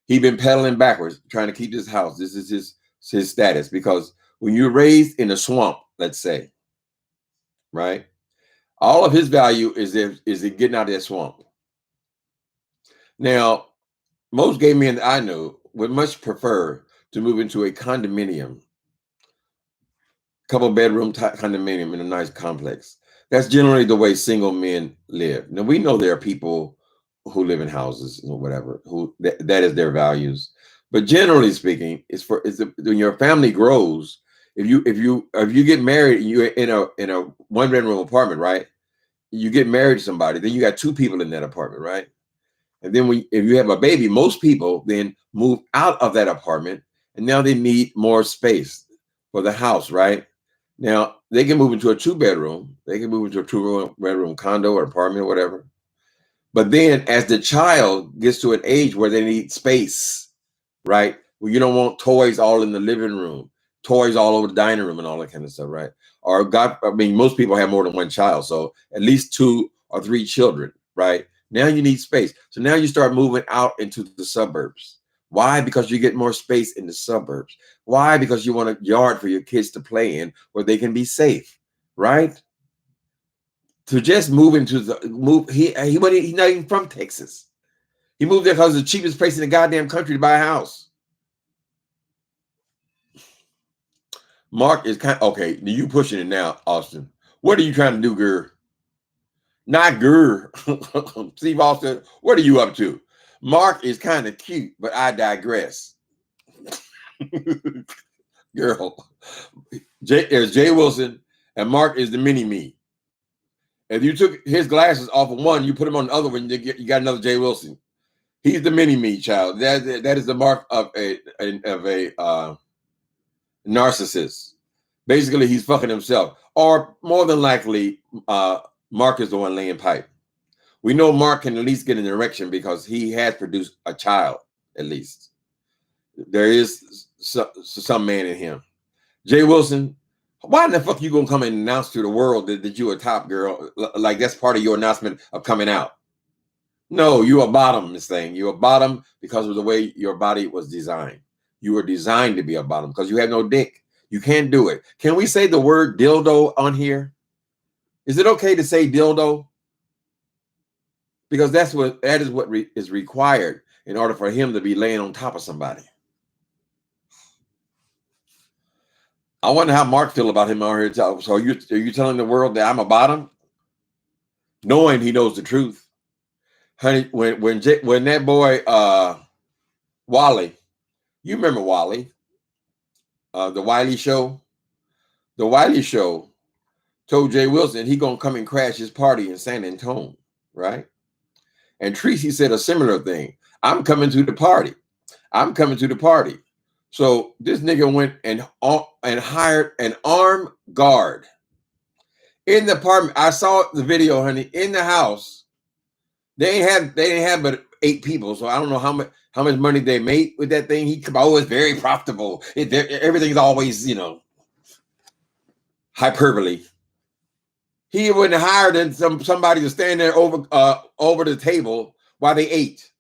He'd been pedaling backwards, trying to keep this house. This is his status because when you're raised in a swamp, let's say, right, all of his value is getting out of that swamp. Now, most gay men I know would much prefer to move into a condominium, couple bedroom condominium in a nice complex. That's generally the way single men live. Now we know there are people who live in houses or whatever who that is their values. But generally speaking, when your family grows, If you get married and you're in a one-bedroom apartment, right? You get married to somebody, then you got two people in that apartment, right? And then if you have a baby, most people then move out of that apartment, and now they need more space for the house, right? Now they can move into a two-bedroom, they can move into a two-bedroom condo or apartment or whatever. But then as the child gets to an age where they need space, right? Well, you don't want toys all in the living room, toys all over the dining room and all that kind of stuff, right? Or most people have more than one child, so at least 2 or 3 children, right? Now you need space. So now you start moving out into the suburbs. Why? Because you get more space in the suburbs. Why? Because you want a yard for your kids to play in where they can be safe, right? To just move into he's not even from Texas. He moved there because it's the cheapest place in the goddamn country to buy a house. Mark is okay. You pushing it now, Austin. What are you trying to do, girl? Not girl. Steve Austin, what are you up to? Mark is kind of cute, but I digress. Girl, there's Jay Wilson, and Mark is the mini me. If you took his glasses off of one, you put him on the other one, you got another Jay Wilson. He's the mini me, child. That is the mark of a narcissist. Basically, he's fucking himself, or more than likely, Mark is the one laying pipe. We know Mark can at least get an erection because he has produced a child. At least there is some man in him. Jay Wilson, why in the fuck you gonna come and announce to the world that you a top girl? Like that's part of your announcement of coming out. No, you a bottom, Miss Thing. You a bottom because of the way your body was designed. You were designed to be a bottom because you have no dick. You can't do it. Can we say the word dildo on here? Is it okay to say dildo? Because that is what is required in order for him to be laying on top of somebody. I wonder how Mark feel about him out here. So are you telling the world that I'm a bottom? Knowing he knows the truth. Honey, when that boy Wally, you remember Wally, the Wiley Show? The Wiley Show told Jay Wilson he gonna come and crash his party in San Antonio, right? And Tracy said a similar thing. I'm coming to the party. I'm coming to the party. So this nigga went and hired an armed guard in the apartment. I saw the video, honey, in the house. They didn't have but 8 people, so I don't know how much money they made with that thing. He always very profitable. Everything's always, hyperbole. He went and hired somebody to stand there over the table while they ate.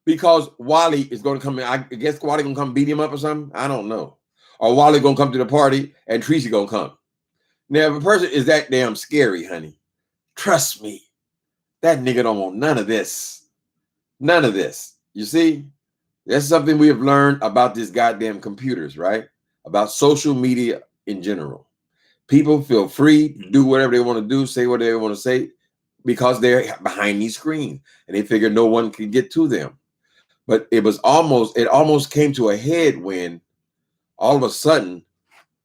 Because Wally is going to come in. I guess Wally going to come beat him up or something. I don't know. Or Wally going to come to the party and Tracy going to come. Now, if a person is that damn scary, honey, trust me, that nigga don't want none of this. None of this. You see? That's something we have learned about these goddamn computers, right? About social media in general. People feel free to do whatever they want to do, say whatever they want to say, because they're behind these screens and they figure no one can get to them. But it almost came to a head when all of a sudden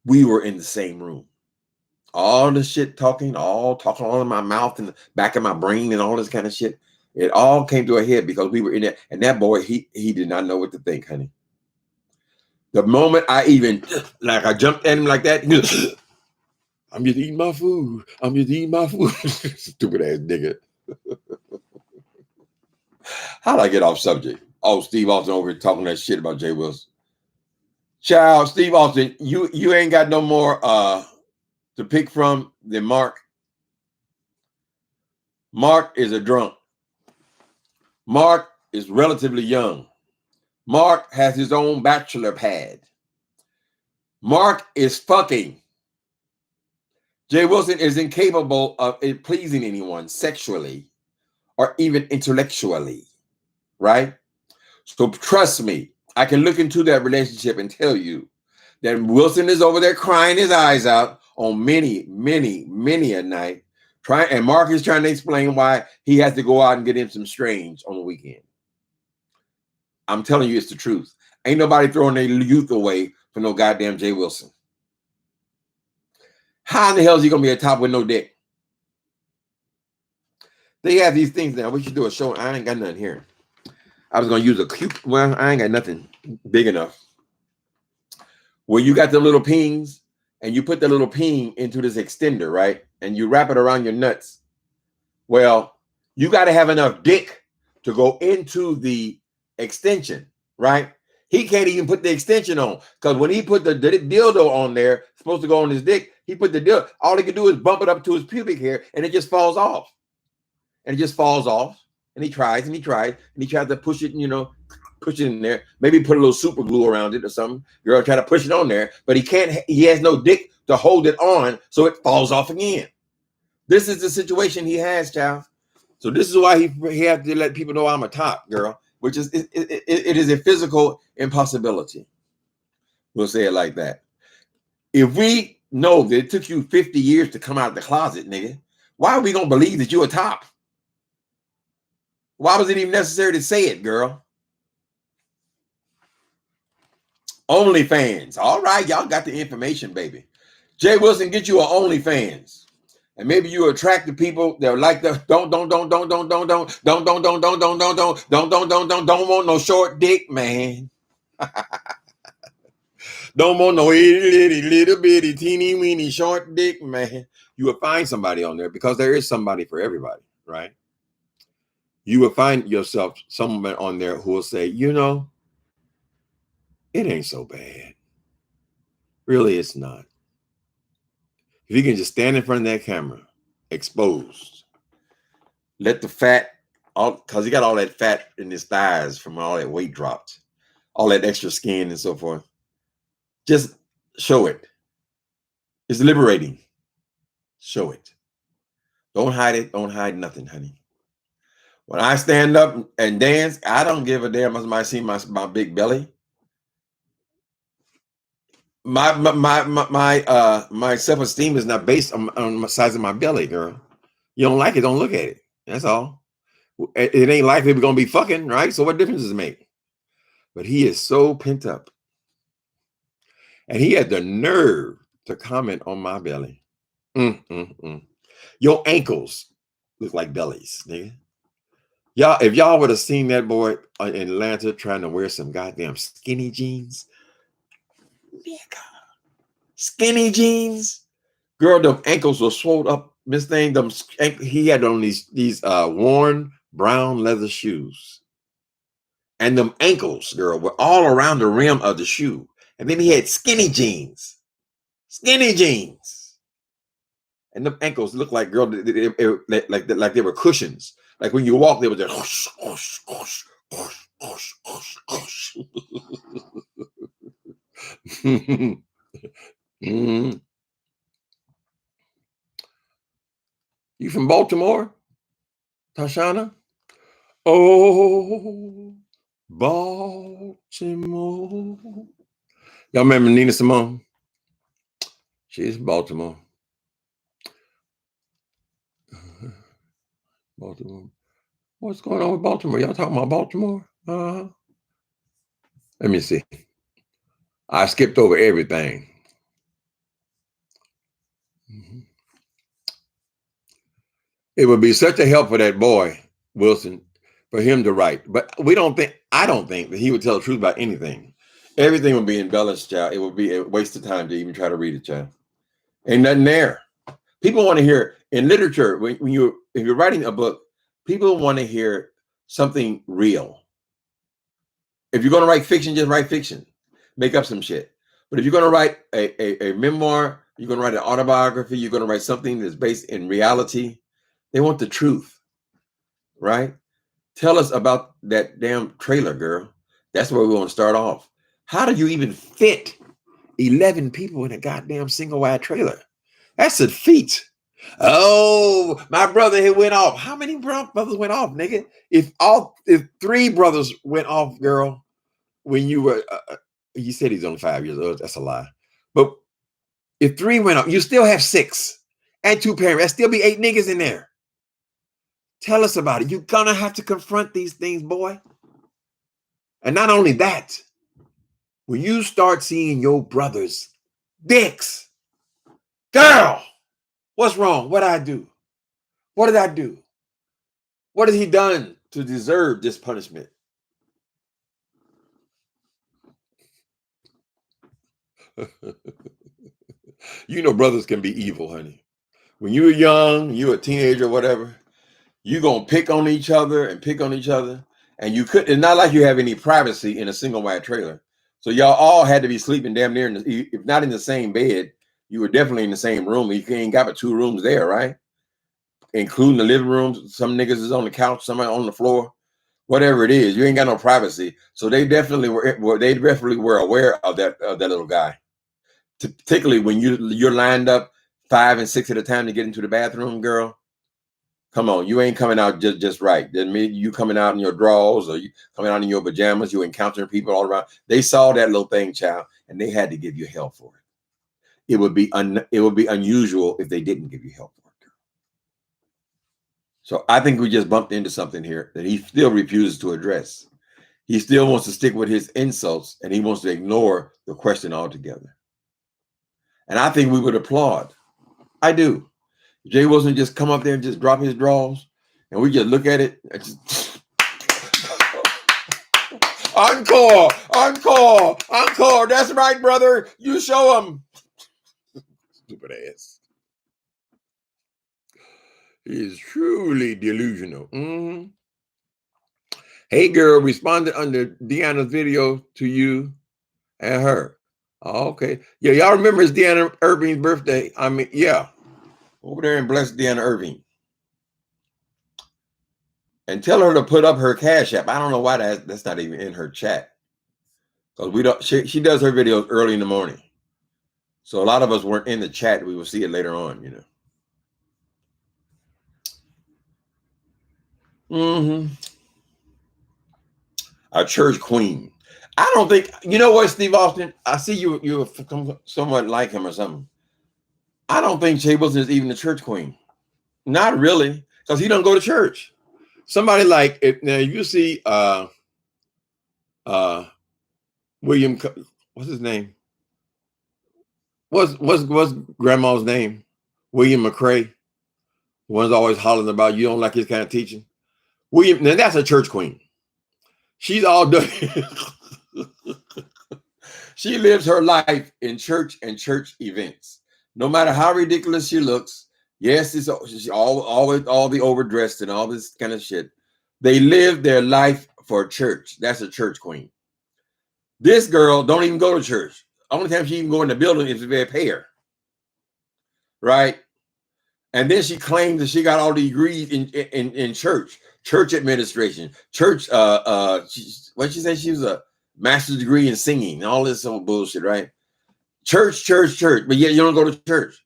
we were in the same room. All the shit talking all in my mouth and the back of my brain and all this kind of shit. It all came to a head because we were in it. And that boy, he did not know what to think, honey. The moment I jumped at him like that, he goes, I'm just eating my food. I'm just eating my food. Stupid ass nigga. How'd I get off subject? Oh, Steve Austin over here talking that shit about Jay Wilson. Child, Steve Austin, you ain't got no more to pick from than Mark. Mark is a drunk. Mark is relatively young. Mark has his own bachelor pad. Mark is fucking. Jay Wilson is incapable of pleasing anyone sexually or even intellectually, right? So trust me, I can look into that relationship and tell you that Wilson is over there crying his eyes out on many a night. And Mark is trying to explain why he has to go out and get him some strange on the weekend. I'm telling you, it's the truth. Ain't nobody throwing their youth away for no goddamn Jay Wilson. How in the hell is he gonna be a top with no dick? They have these things now. We should do a show. I ain't got nothing here. I was gonna use a cute. Well, I ain't got nothing big enough. Where you got the little pings, and you put the little ping into this extender, right? And you wrap it around your nuts. Well, you got to have enough dick to go into the extension, right? He can't even put the extension on because when he put the dildo on there, supposed to go on his dick, he put the dildo. All he can do is bump it up to his pubic hair, and it just falls off. And it just falls off. And he tries and he tries and he tries to push it, push it in there. Maybe put a little super glue around it or something. Girl, try to push it on there, but he can't. He has no dick to hold it on, so it falls off again. This is the situation he has, child. So this is why he had to let people know I'm a top, girl, which is it is a physical impossibility. We'll say it like that. If we know that it took you 50 years to come out of the closet, nigga, why are we gonna believe that you're a top? Why was it even necessary to say it, girl? OnlyFans. All right, y'all got the information, baby. Jay Wilson, get you an OnlyFans. And maybe you attract the people that are like the don't want no short dick, man. Don't want no little bitty teeny weeny short dick, man. You will find somebody on there because there is somebody for everybody, right? You will find yourself someone on there who will say, it ain't so bad. Really, it's not. If you can just stand in front of that camera, exposed, let the fat, because he got all that fat in his thighs from all that weight dropped, all that extra skin and so forth. Just show it. It's liberating. Show it. Don't hide it. Don't hide nothing, honey. When I stand up and dance, I don't give a damn if somebody see my big belly. My self-esteem is not based on the size of my belly, girl. You don't like it, don't look at it. That's all. It ain't likely we're gonna be fucking, right? So what difference does it make? But he is so pent up. And he had the nerve to comment on my belly. Your ankles look like bellies, nigga. Y'all, if y'all would have seen that boy in Atlanta trying to wear some goddamn skinny jeans, nigga. Skinny jeans, girl, them ankles were swelled up. This thing, he had on these worn brown leather shoes, and them ankles, girl, were all around the rim of the shoe. And then he had skinny jeans, and them ankles looked like, girl, like they were cushions. Like when you walk, they were just whoosh, whoosh, whoosh, whoosh, whoosh, whoosh, whoosh. Mm-hmm. You from Baltimore, Tashana? Oh, Baltimore. Y'all remember Nina Simone? She's from Baltimore. Baltimore. What's going on with Baltimore? Y'all talking about Baltimore? Let me see. I skipped over everything. It would be such a help for that boy, Wilson, for him to write. But I don't think that he would tell the truth about anything. Everything would be embellished, child. It would be a waste of time to even try to read it, child. Ain't nothing there. People want to hear in literature, if you're writing a book, people want to hear something real. If you're going to write fiction, just write fiction. Make up some shit. But if you're going to write a memoir, you're going to write an autobiography, you're going to write something that's based in reality, they want the truth, right? Tell us about that damn trailer, girl. That's where we want to start off. How do you even fit 11 people in a goddamn single-wide trailer? That's a feat. Oh, my brother had went off. How many brothers went off, nigga? If 3 brothers went off, girl, when you were, you said he's only 5 years old. That's a lie. But if 3 went off, you still have 6 and 2 parents. That still be 8 niggas in there. Tell us about it. You're gonna have to confront these things, boy. And not only that, When you start seeing your brothers dicks, girl, what's wrong? What did I do? What did I do? What has he done to deserve this punishment? You know, brothers can be evil, honey. When you're young, you're a teenager, whatever, you're going to pick on each other and pick on each other. And it's not like you have any privacy in a single wide trailer. So y'all all had to be sleeping damn near, if not in the same bed, you were definitely in the same room. You ain't got but 2 rooms there, right? Including the living rooms. Some niggas is on the couch, somebody on the floor, whatever it is. You ain't got no privacy. So they definitely were aware of that little guy. Particularly when you're lined up 5 and 6 at a time to get into the bathroom, girl. Come on, you ain't coming out just right. Doesn't mean you coming out in your drawers or you coming out in your pajamas. You encountering people all around. They saw that little thing, child, and they had to give you help for it. It would be unusual if they didn't give you help for it. So I think we just bumped into something here that he still refuses to address. He still wants to stick with his insults, and he wants to ignore the question altogether. And I think we would applaud. I do. Jay Wilson just come up there and just drop his draws, and we just look at it. And just encore, encore, encore. That's right, brother. You show him. Stupid ass. He is truly delusional. Mm-hmm. Hey, girl, responded under Deanna's video to you and her. Oh, okay. Yeah, y'all remember it's Deanna Irving's birthday. I mean, yeah. Over there and bless Deanna Irving. And tell her to put up her Cash App. I don't know why that's not even in her chat. Because we don't. She does her videos early in the morning. So a lot of us weren't in the chat. We will see it later on, you know. Mm-hmm. A church queen. I don't think, you know what, Steve Austin? I see you somewhat like him or something. I don't think Jay Wilson is even a church queen. Not really, because he don't go to church. Somebody like now you see William, what's his name? What's grandma's name? William McCrae. The one's always hollering about you don't like his kind of teaching. William, now that's a church queen. She's all done. She lives her life in church and church events. No matter how ridiculous she looks, yes, it's all the overdressed and all this kind of shit. They live their life for church. That's a church queen. This girl don't even go to church. Only time she even go in the building is if they pay her. Right? And then she claims that she got all the degrees in church administration, church. What she said, she was a master's degree in singing and all this old bullshit, right? Church, but yet you don't go to church.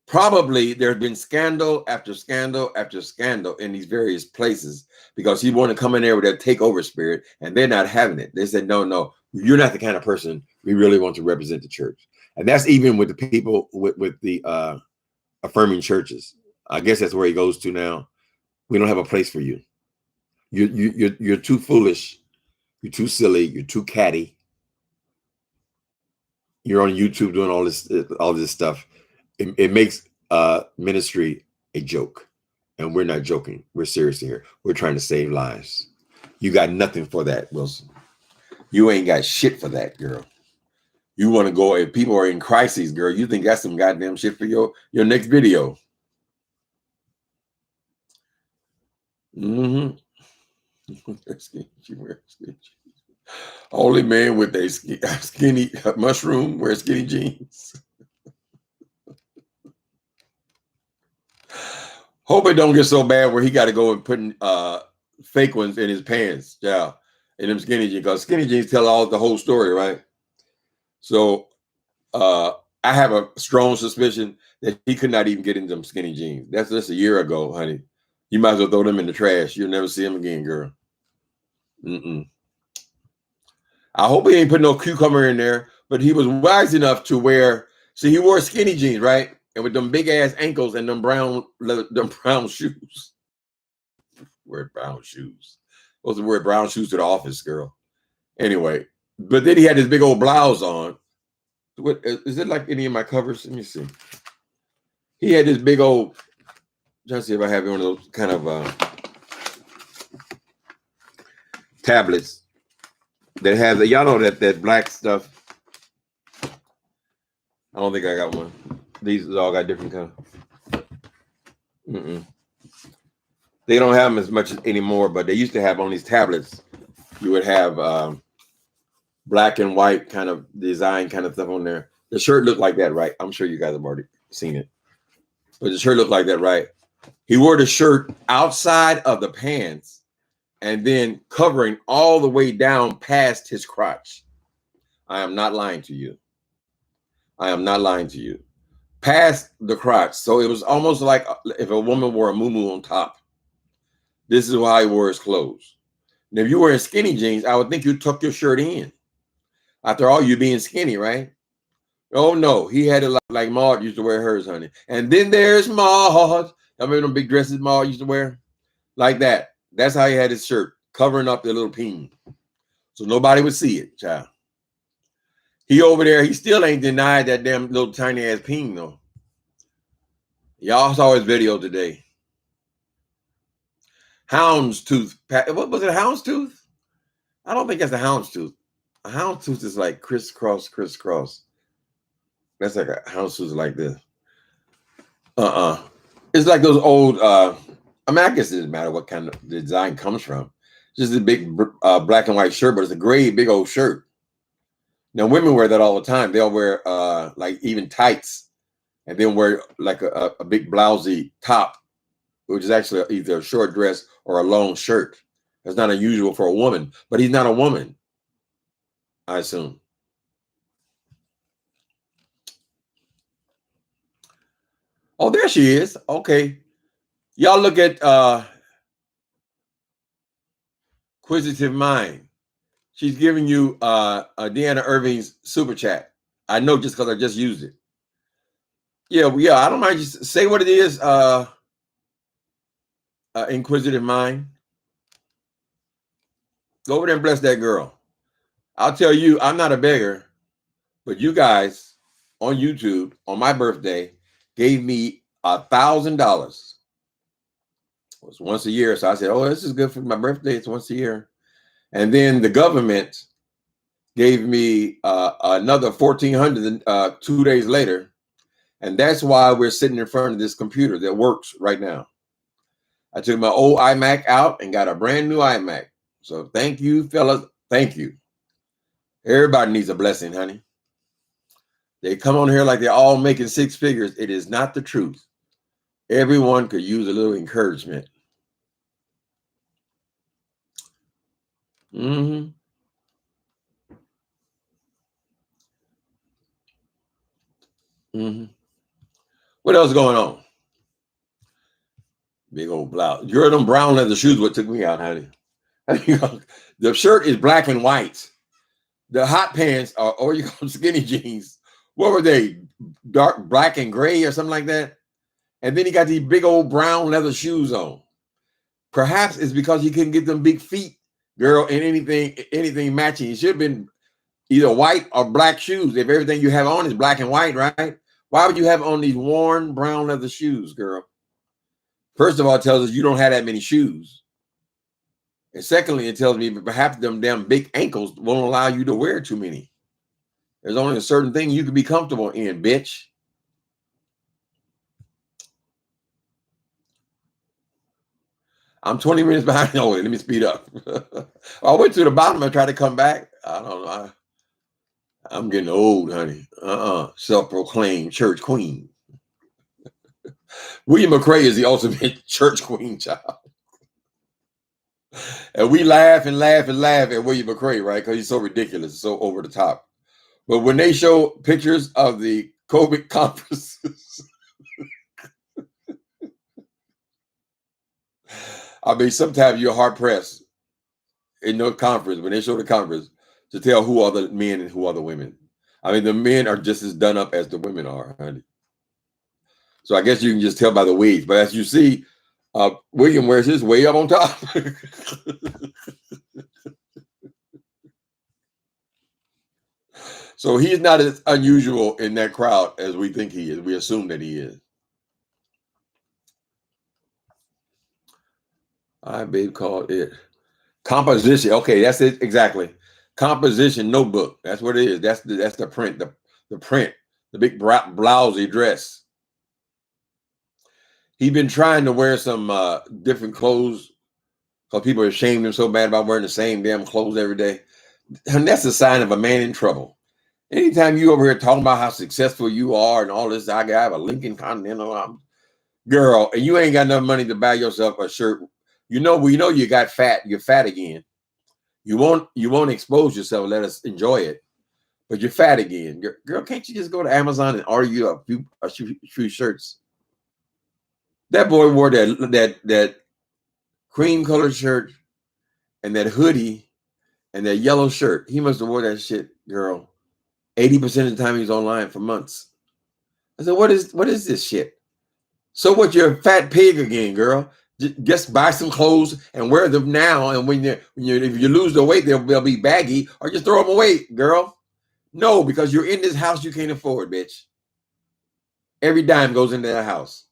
Probably there's been scandal after scandal after scandal in these various places because he wanted to come in there with that takeover spirit, and they're not having it. They said, no, you're not the kind of person we really want to represent the church. And that's even with the people with the affirming churches. I guess that's where he goes to now. We don't have a place for you. You're too foolish. You're too silly. You're too catty. You're on YouTube doing all this stuff. It makes ministry a joke, and we're not joking. We're serious here. We're trying to save lives. You got nothing for that, Wilson. You ain't got shit for that, girl. You want to go, if people are in crises, girl, you think that's some goddamn shit for your next video. Mm-hmm. Only man with a skinny mushroom wears skinny jeans. Hope it don't get so bad where he got to go and putting fake ones in his pants, yeah, in them skinny jeans, because skinny jeans tell the whole story, right? So I have a strong suspicion that he could not even get into them skinny jeans. That's just a year ago, honey. You might as well throw them in the trash. You'll never see them again, girl. Mm-mm. I hope he ain't put no cucumber in there, but he was wise enough to wear. See, he wore skinny jeans, right? And with them big ass ankles and them brown shoes. Wear brown shoes. Supposed to wear brown shoes to the office, girl. Anyway, But then he had this big old blouse on. What is it like any of my covers? Let me see. He had this big old. Trying to see if I have one of those kind of tablets that has y'all know that black stuff. I don't think I got one. These all got different color. They don't have them as much anymore, but they used to have on these tablets. You would have black and white kind of design kind of stuff on there. The shirt looked like that, right? I'm sure you guys have already seen it. But the shirt looked like that, right? He wore the shirt outside of the pants and then covering all the way down past his crotch. I am not lying to you. I am not lying to you. Past the crotch. So it was almost like if a woman wore a muumuu on top. This is how he wore his clothes. And if you were in skinny jeans, I would think you'd tuck your shirt in. After all, you being skinny, right? Oh, no. He had it like Maud used to wear hers, honey. And then there's Maud. I remember them big dresses Maud used to wear? Like that. That's how he had his shirt, covering up the little peen. So nobody would see it, child. He over there, he still ain't denied that damn little tiny ass peen, though. Y'all saw his video today. Houndstooth. What was it, a houndstooth? I don't think that's a houndstooth. A houndstooth is like crisscross. That's like a houndstooth like this. It's like those old, I guess it doesn't matter what kind of design comes from. Just a big black and white shirt, but it's a gray, big old shirt. Now, women wear that all the time. They'll wear like even tights and then wear like a big blousy top, which is actually either a short dress or a long shirt. That's not unusual for a woman, but he's not a woman, I assume. Oh, there she is. Okay. Y'all look at Inquisitive Mind. She's giving you Deanna Irving's super chat. I know just because I just used it. Yeah, I don't mind. Just say what it is, Inquisitive Mind. Go over there and bless that girl. I'll tell you, I'm not a beggar, but you guys on YouTube on my birthday gave me $1,000. It was once a year. So I said, oh, this is good for my birthday. It's once a year. And then the government gave me another $1,400 2 days later. And that's why we're sitting in front of this computer that works right now. I took my old iMac out and got a brand new iMac. So thank you, fellas. Thank you. Everybody needs a blessing, honey. They come on here like they're all making six figures. It is not the truth. Everyone could use a little encouragement. What else is going on? Big old blouse. You're them brown leather shoes. What took me out, honey? The shirt is black and white. The hot pants are, or you call them skinny jeans. What were they? Dark black and gray or something like that. And then he got these big old brown leather shoes on. Perhaps it's because he couldn't get them big feet, girl, and anything matching. It should have been either white or black shoes. If everything you have on is black and white, right? Why would you have on these worn brown leather shoes, girl? First of all, it tells us you don't have that many shoes. And secondly, it tells me perhaps them damn big ankles won't allow you to wear too many. There's only a certain thing you can be comfortable in, bitch. I'm 20 minutes behind. Oh, let me speed up. I went to the bottom and tried to come back. I don't know. I'm getting old, honey. Self-proclaimed church queen. William McCrae is the ultimate church queen, child. And we laugh and laugh and laugh at William McCrae, right? Because he's so ridiculous, so over the top. But when they show pictures of the COVID conferences, I mean, sometimes you're hard pressed in no conference when they show the conference to tell who are the men and who are the women. I mean, the men are just as done up as the women are, honey. So I guess you can just tell by the wigs. But as you see, William wears his way up on top. So he's not as unusual in that crowd as we think he is. We assume that he is. I babe called it composition. Okay, that's it exactly. Composition notebook. That's what it is. That's the print. The print. The big blousy dress. He's been trying to wear some different clothes because people are ashamed him so bad about wearing the same damn clothes every day. And that's a sign of a man in trouble. Anytime you over here talking about how successful you are and all this, I have a Lincoln Continental, girl, and you ain't got enough money to buy yourself a shirt. You know you got fat. You're fat again. You won't expose yourself. Let us enjoy it. But you're fat again, girl. Can't you just go to Amazon and order you a few shirts? That boy wore that cream colored shirt and that hoodie and that yellow shirt. He must have wore that shit, girl. 80% of the time he was online for months. I said, what is this shit? So what? You're a fat pig again, girl. Just buy some clothes and wear them now. And if you lose the weight, they'll be baggy, or just throw them away, girl. No, because you're in this house you can't afford, bitch. Every dime goes into that house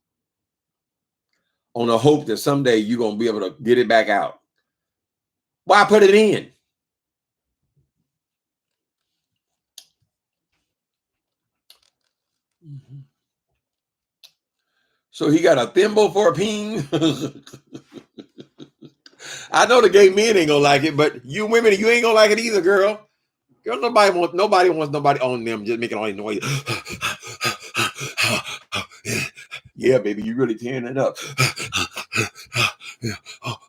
on the hope that someday you're gonna be able to get it back out. Why put it in? So he got a thimble for a peen. I know the gay men ain't gonna like it, but you women, you ain't gonna like it either, girl. Girl, nobody wants nobody on them just making all this noise. Yeah, baby, you really tearing it up.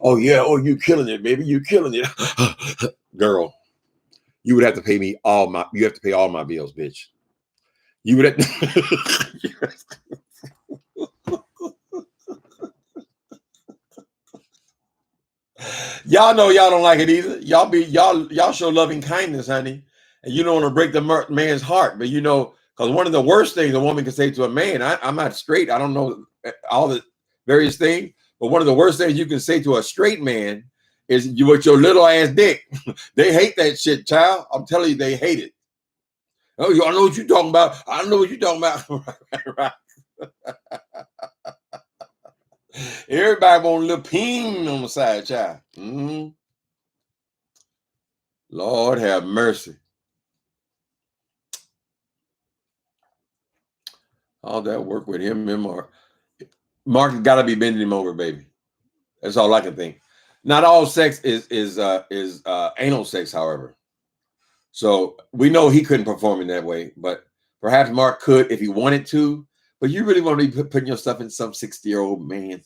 Oh yeah, oh you killing it, baby, you killing it. Girl, you would have to pay all my bills, bitch. You would have Y'all know y'all don't like it either. Y'all show loving kindness, honey. And you don't want to break the man's heart. But because one of the worst things a woman can say to a man, I'm not straight. I don't know all the various things. But one of the worst things you can say to a straight man is you with your little ass dick. They hate that shit, child. I'm telling you, they hate it. Oh, I know what you're talking about. I know what you're talking about. Right. Everybody want a little ping on the side, child. Mm-hmm. Lord have mercy. All that work with him and Mark. Mark got to be bending him over, baby. That's all I can think. Not all sex is anal sex, however. So we know he couldn't perform in that way, but perhaps Mark could if he wanted to. But you really want to be putting yourself in some 60-year-old man,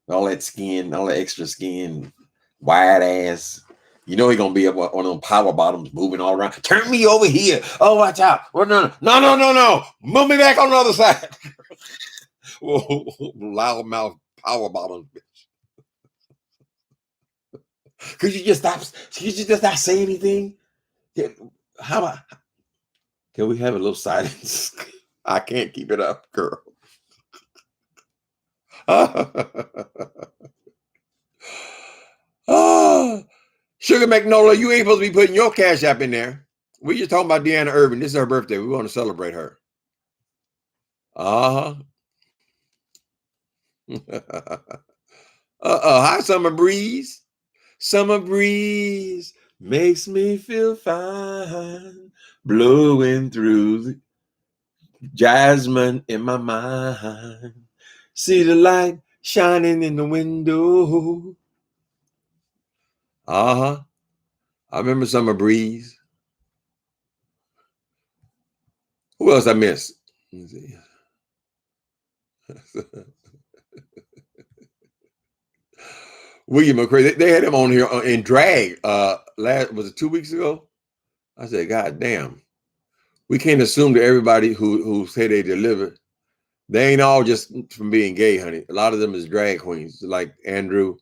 all that skin, all that extra skin, wide ass. You know he's gonna be up on them power bottoms moving all around. Turn me over here. Oh, watch out. Oh, no. Move me back on the other side. Loud mouth power bottoms, bitch. Could you just not say anything? How about can we have a little silence? I can't keep it up, girl. Oh, Sugar Magnolia, you ain't supposed to be putting your Cash App in there. We just talking about Deanna Irvin. This is her birthday. We want to celebrate her. Uh-huh. Hi, Summer Breeze. Summer breeze makes me feel fine, blowing through the jasmine in my mind. See the light shining in the window. Uh-huh. I remember Summer Breeze. Who else I missed? William McCray. They had him on here in drag. Was it 2 weeks ago? I said, God damn. We can't assume that everybody who say they deliver, they ain't all just from being gay, honey. A lot of them is drag queens, like Andrew.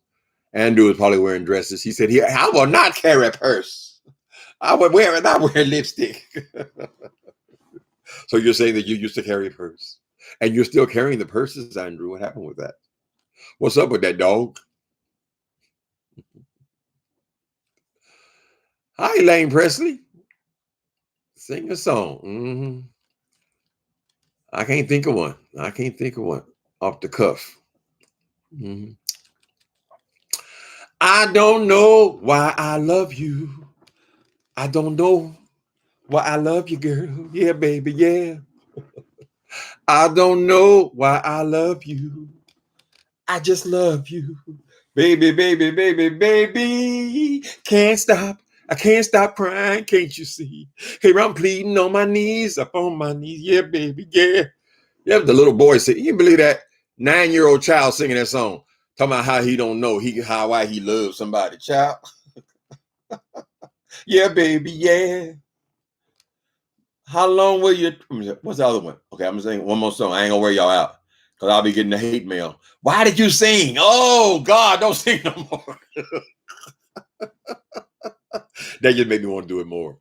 Andrew is probably wearing dresses. He said, I will not carry a purse. I would not wear lipstick. So you're saying that you used to carry a purse. And you're still carrying the purses, Andrew. What happened with that? What's up with that, dog? Hi, Elaine Presley. Sing a song. I can't think of one. Off the cuff. I don't know why I love you. I don't know why I love you, girl. Yeah, baby, yeah. I don't know why I love you. I just love you. Baby, baby, baby, baby. Can't stop. I can't stop crying. Can't you see? Here I'm pleading on my knees, up on my knees. Yeah, baby, yeah. You have the little boy sing. You can believe that 9-year-old child singing that song, talking about how he don't know why he loves somebody. Child. Yeah, baby, yeah. How long will you? What's the other one? Okay, I'm gonna sing one more song. I ain't gonna wear y'all out because I'll be getting the hate mail. Why did you sing? Oh God, don't sing no more. That just made me want to do it more.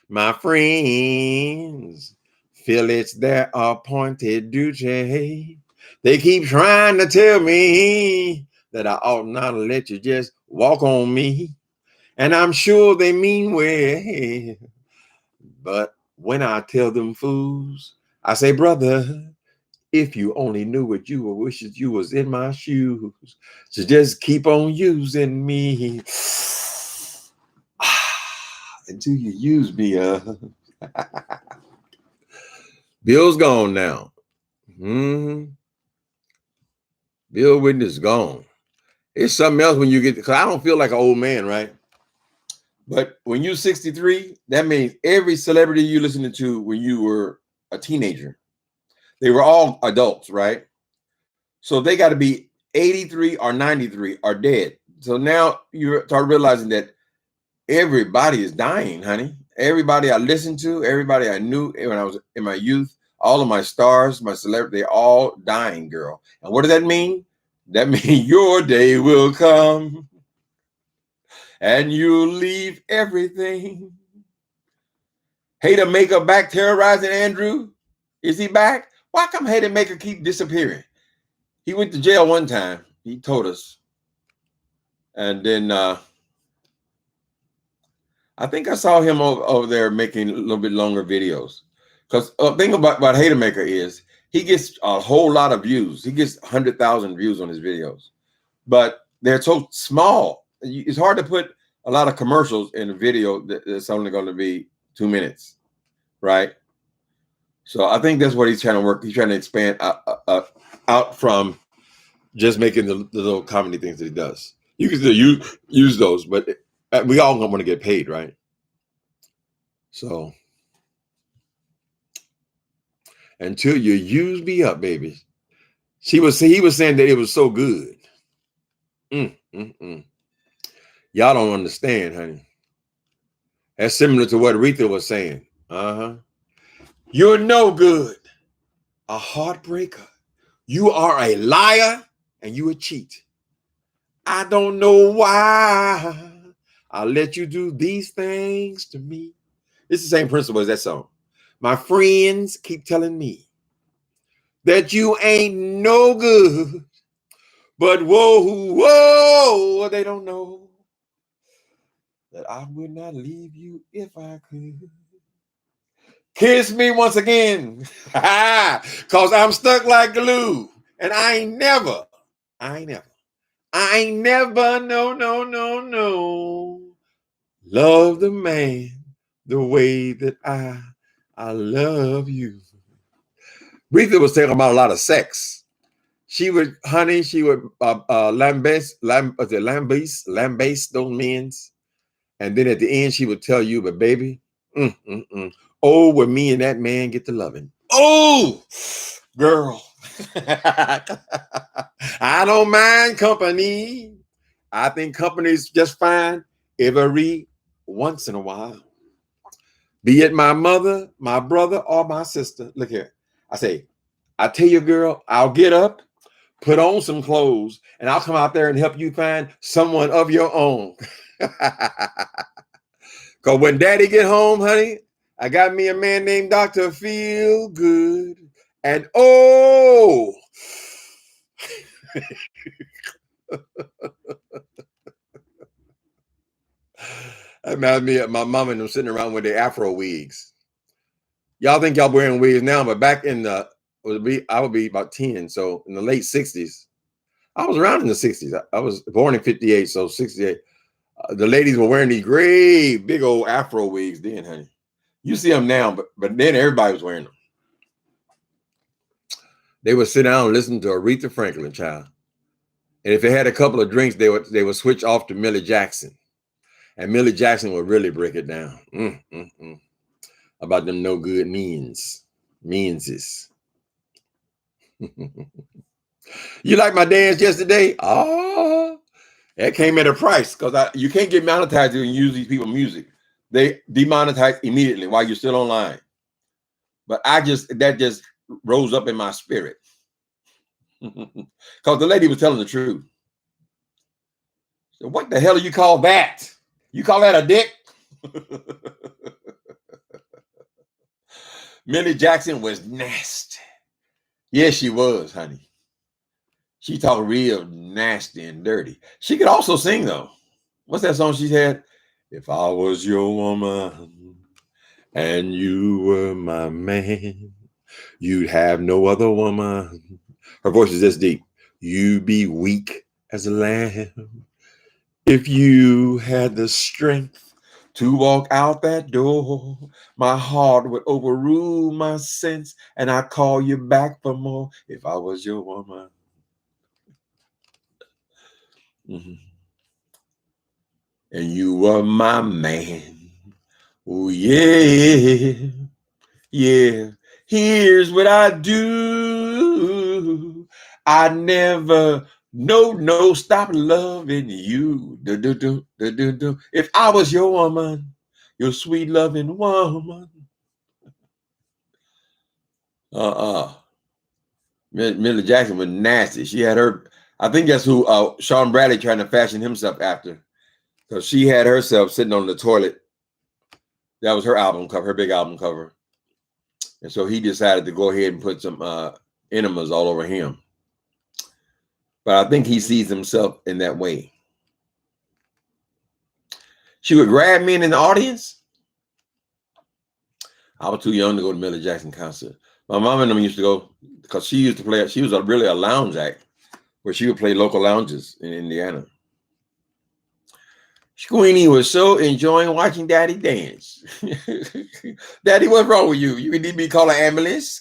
My friends feel it's their appointed duty. They keep trying to tell me that I ought not to let you just walk on me. And I'm sure they mean well. But when I tell them fools, I say, brother, if you only knew what you were wishing you was in my shoes. So just keep on using me until you use me up. Bill's gone now. Bill Whitney's gone. It's something else when you get, because I don't feel like an old man, right? But when you're 63, that means every celebrity you listened to when you were a teenager, they were all adults, right? So they got to be 83 or 93 or dead. So now you start realizing that everybody is dying, honey. Everybody I listened to, everybody I knew when I was in my youth, all of my stars, my celebrities, they're all dying, girl. And what does that mean? That means your day will come and you'll leave everything. Hater Maker back terrorizing Andrew? Is he back? Why come Hater Maker keep disappearing? He went to jail one time. He told us. And then I think I saw him over there making a little bit longer videos. Because the thing about Hater Maker is he gets a whole lot of views. He gets 100,000 views on his videos. But they're so small. It's hard to put a lot of commercials in a video that's only going to be 2 minutes, right? So I think that's what he's trying to work. He's trying to expand out from just making the little comedy things that he does. You can still use those, but we all want to get paid, right? So until you use me up, baby. He was saying that it was so good. Y'all don't understand, honey. That's similar to what Aretha was saying. You're no good. A heartbreaker. You are a liar and you a cheat. I don't know why I let you do these things to me. It's the same principle as that song. My friends keep telling me that you ain't no good. But whoa, they don't know that I would not leave you if I could. Kiss me once again, because I'm stuck like glue. And I ain't never, no, love the man the way that I love you. Rita was talking about a lot of sex. She would lambaste those men. And then at the end, she would tell you, but baby, oh, where me and that man get to loving. Oh, girl. I don't mind company. I think company's just fine every once in a while. Be it my mother, my brother, or my sister. Look here. I tell you, girl, I'll get up, put on some clothes, and I'll come out there and help you find someone of your own. Because when daddy get home, honey, I got me a man named Dr. Feel Good. And oh, That reminds me of my mom and them sitting around with their Afro wigs. Y'all think y'all wearing wigs now, but back in I would be about 10. So in the late 60s, I was around in the 60s. I was born in 58, so 68. The ladies were wearing these great big old Afro wigs then, honey. You see them now, but then everybody was wearing them. They would sit down and listen to Aretha Franklin, child. And if they had a couple of drinks, they would switch off to Millie Jackson. And Millie Jackson would really break it down. About them no good meanses. You like my dance yesterday? Oh, that came at a price because you can't get monetized and use these people's music. They demonetize immediately while you're still online. But that just rose up in my spirit. Because the lady was telling the truth. So what the hell do you call that? You call that a dick? Millie Jackson was nasty. Yes, she was, honey. She talked real nasty and dirty. She could also sing, though. What's that song she had? If I was your woman and you were my man, you'd have no other woman. Her voice is this deep. You be weak as a lamb. If you had the strength to walk out that door, my heart would overrule my sense, and I'd call you back for more if I was your woman. Mm-hmm. And you were my man. Oh, yeah. Yeah. Here's what I do. I never stop loving you. If I was your woman, your sweet loving woman. Millie Jackson was nasty. She had her, I think that's who Sean Bradley trying to fashion himself after. Because she had herself sitting on the toilet. That was her album cover, her big album cover. And so he decided to go ahead and put some enemas all over him. But I think he sees himself in that way. She would grab me in the audience. I was too young to go to Millie Jackson concert. My mom and them used to go because she used to play. She was really a lounge act where she would play local lounges in Indiana. Queenie was so enjoying watching Daddy dance. Daddy, what's wrong with you? You need to be called an ambulance.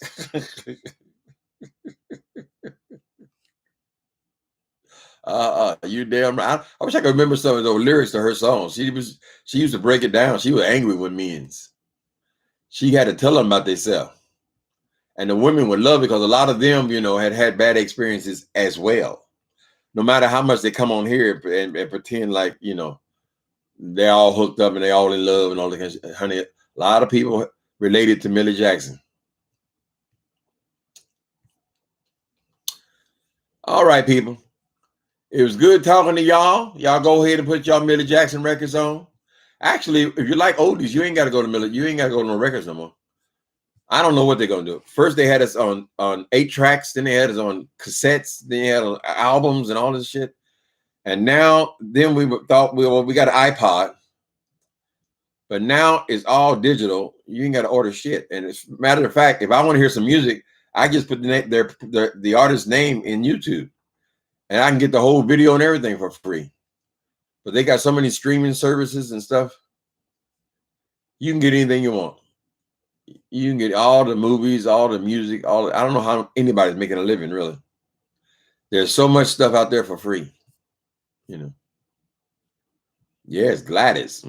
You damn right. I wish I could remember some of those lyrics to her songs. She used to break it down. She was angry with men's. She had to tell them about themselves. And the women would love it because a lot of them, had bad experiences as well. No matter how much they come on here and pretend like, they're all hooked up and they're all in love and all that kind of shit. Honey, a lot of people related to Millie Jackson. All right, people. It was good talking to y'all. Y'all go ahead and put y'all Millie Jackson records on. Actually, if you like oldies, you ain't got to go to you ain't got to go to no records no more. I don't know what they're gonna do. First, they had us on 8 tracks, then they had us on cassettes, then they had albums and all this shit. And now, then we thought we got an iPod, but now it's all digital. You ain't got to order shit. And as a matter of fact, if I want to hear some music, I just put the artist's name in YouTube, and I can get the whole video and everything for free. But they got so many streaming services and stuff. You can get anything you want. You can get all the movies, all the music, I don't know how anybody's making a living, really. There's so much stuff out there for free. Yes, Gladys.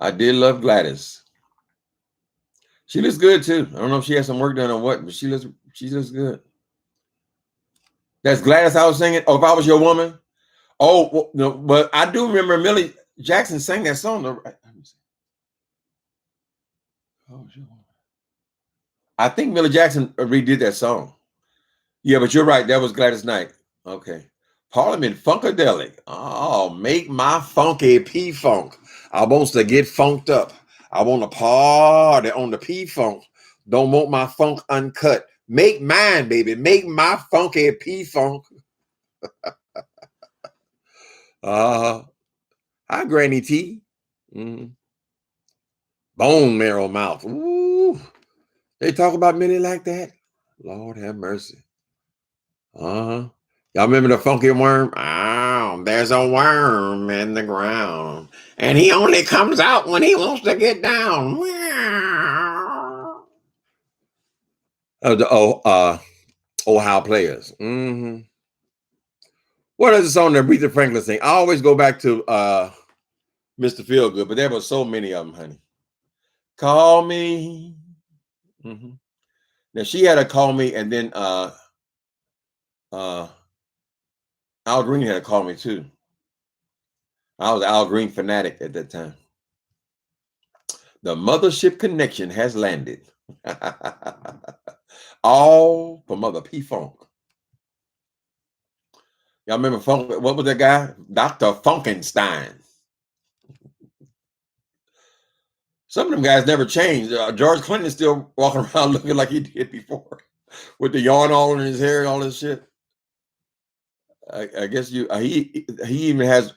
I did love Gladys. She looks good too. I don't know if she has some work done or what, but she looks good. That's Gladys I was singing. Oh, if I was your woman. Oh, well, no, but I do remember Millie Jackson sang that song. I think Millie Jackson redid that song. Yeah, but you're right. That was Gladys Knight. Okay. Parliament Funkadelic. Oh, make my funky P-Funk. I want to get funked up. I want to party on the P-Funk. Don't want my funk uncut. Make mine, baby. Make my funky P-Funk. Hi, Granny T. Mhm. Bone marrow mouth. Ooh, they talk about Millie like that. Lord have mercy. Uh-huh. Y'all remember the funky worm? Oh, there's a worm in the ground, and he only comes out when he wants to get down. The Ohio players. Mm-hmm. What is the song that Aretha Franklin sing? I always go back to Mr. Feelgood, but there were so many of them, honey. Call me. Mm-hmm. Now she had to call me, and then uh, Al Green had to call me too. I was an Al Green fanatic at that time. The mothership connection has landed. All for Mother P Funk. Y'all remember Funk? What was that guy? Dr. Funkenstein. Some of them guys never changed. George Clinton is still walking around looking like he did before, with the yarn all in his hair and all this shit. I guess he even has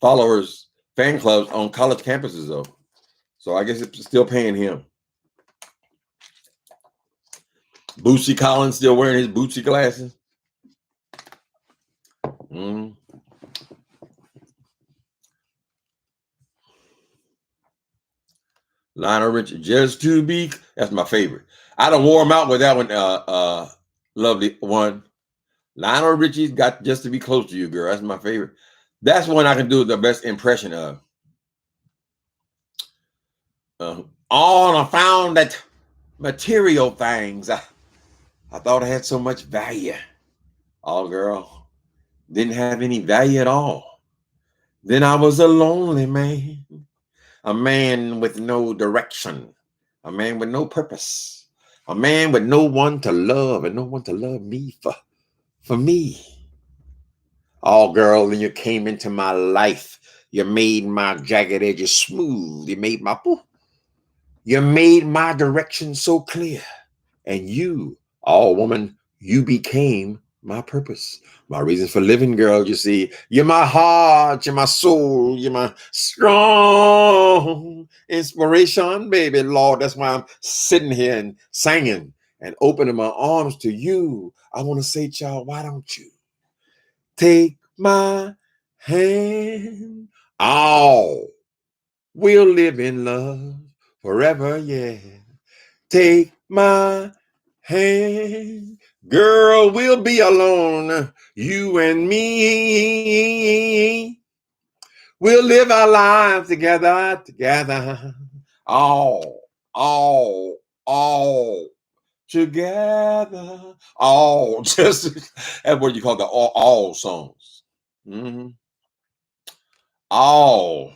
followers, fan clubs on college campuses though. So I guess it's still paying him. Bootsy Collins still wearing his Bootsy glasses. Mm. Lionel Richie, just to be. That's my favorite. I don't wore him out with that one. Lovely one. Lionel Richie's got just to be close to you, girl. That's my favorite. That's one I can do the best impression of. All I found that material things. I thought I had so much value. Oh, girl, didn't have any value at all. Then I was a lonely man, a man with no direction, a man with no purpose, a man with no one to love and no one to love me for me. Oh, girl, then you came into my life. You made my jagged edges smooth. You made my direction so clear. And you, oh woman, you became my purpose, my reason for living, girl. You see, you're my heart, you're my soul, you're my strong inspiration, baby. Lord, that's why I'm sitting here and singing and opening my arms to you. I want to say, child, why don't you take my hand? Oh, we'll live in love forever, yeah. Take my hand, girl, we'll be alone, you and me. We'll live our lives together. All, all together. All, just that's what you call the all songs. Mm-hmm. All.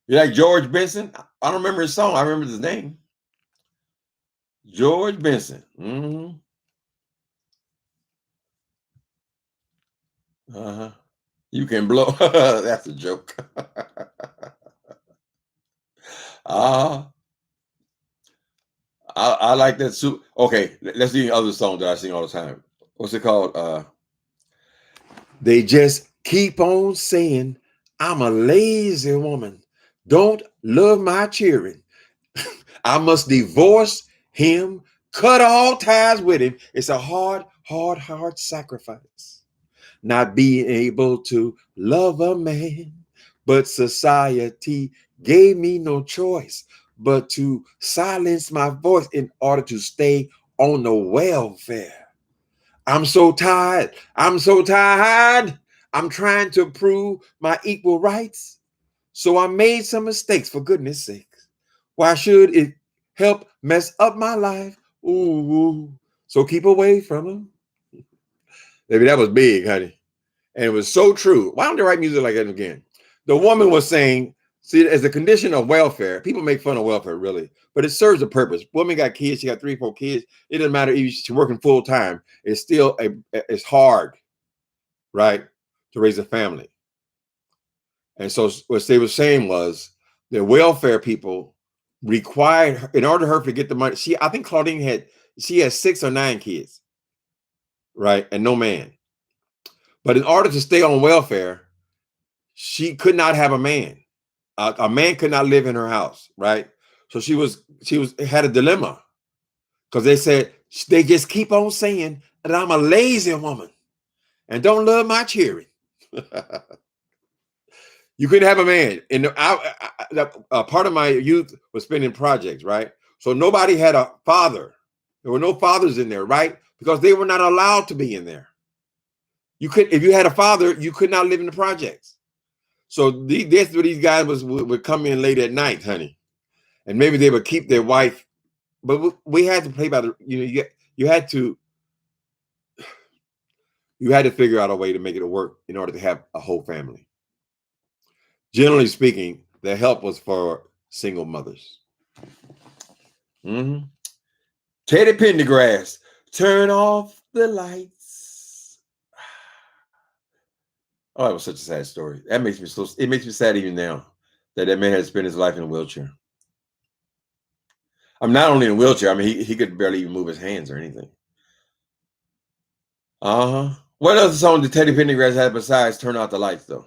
You like George Benson? I don't remember his song. I remember his name. George Benson. Mm-hmm. Uh-huh. You can blow. That's a joke. uh, I like that soup. Okay, let's do the other song that I sing all the time. What's it called? They just keep on saying I'm a lazy woman. Don't love my children. I must divorce him, cut all ties with him. It's a hard sacrifice. Not being able to love a man, but society gave me no choice but to silence my voice in order to stay on the welfare. I'm so tired. I'm so tired. I'm trying to prove my equal rights. So I made some mistakes, for goodness sake. Why should it help mess up my life? Ooh. So keep away from him. Baby, that was big, honey. And it was so true. Why don't they write music like that again? The woman was saying, see, as a condition of welfare, people make fun of welfare, really, but it serves a purpose. Woman got kids, she got 3, 4 kids. It doesn't matter if she's working full time. It's still it's hard, right, to raise a family. And so what they were saying was the welfare people required her, in order for her to get the money. I think she had 6 or 9 kids, right, and no man. But in order to stay on welfare, she could not have a man. A man could not live in her house, right? So she had a dilemma because they just keep on saying that I'm a lazy woman and don't love my children. You couldn't have a man. And part of my youth was spending projects, right? So nobody had a father. There were no fathers in there, right? Because they were not allowed to be in there. If you had a father, you could not live in the projects. So that's what these guys would come in late at night, honey, and maybe they would keep their wife. But we had to play by the, you had to figure out a way to make it work in order to have a whole family. Generally speaking, the help was for single mothers. Mm-hmm. Teddy Pendergrass, turn off the lights. Oh, that was such a sad story. It makes me sad even now that man had to spend his life in a wheelchair. I'm not only in a wheelchair, I mean, he could barely even move his hands or anything. What other song did Teddy Pendergrass have besides Turn Out the Lights, though?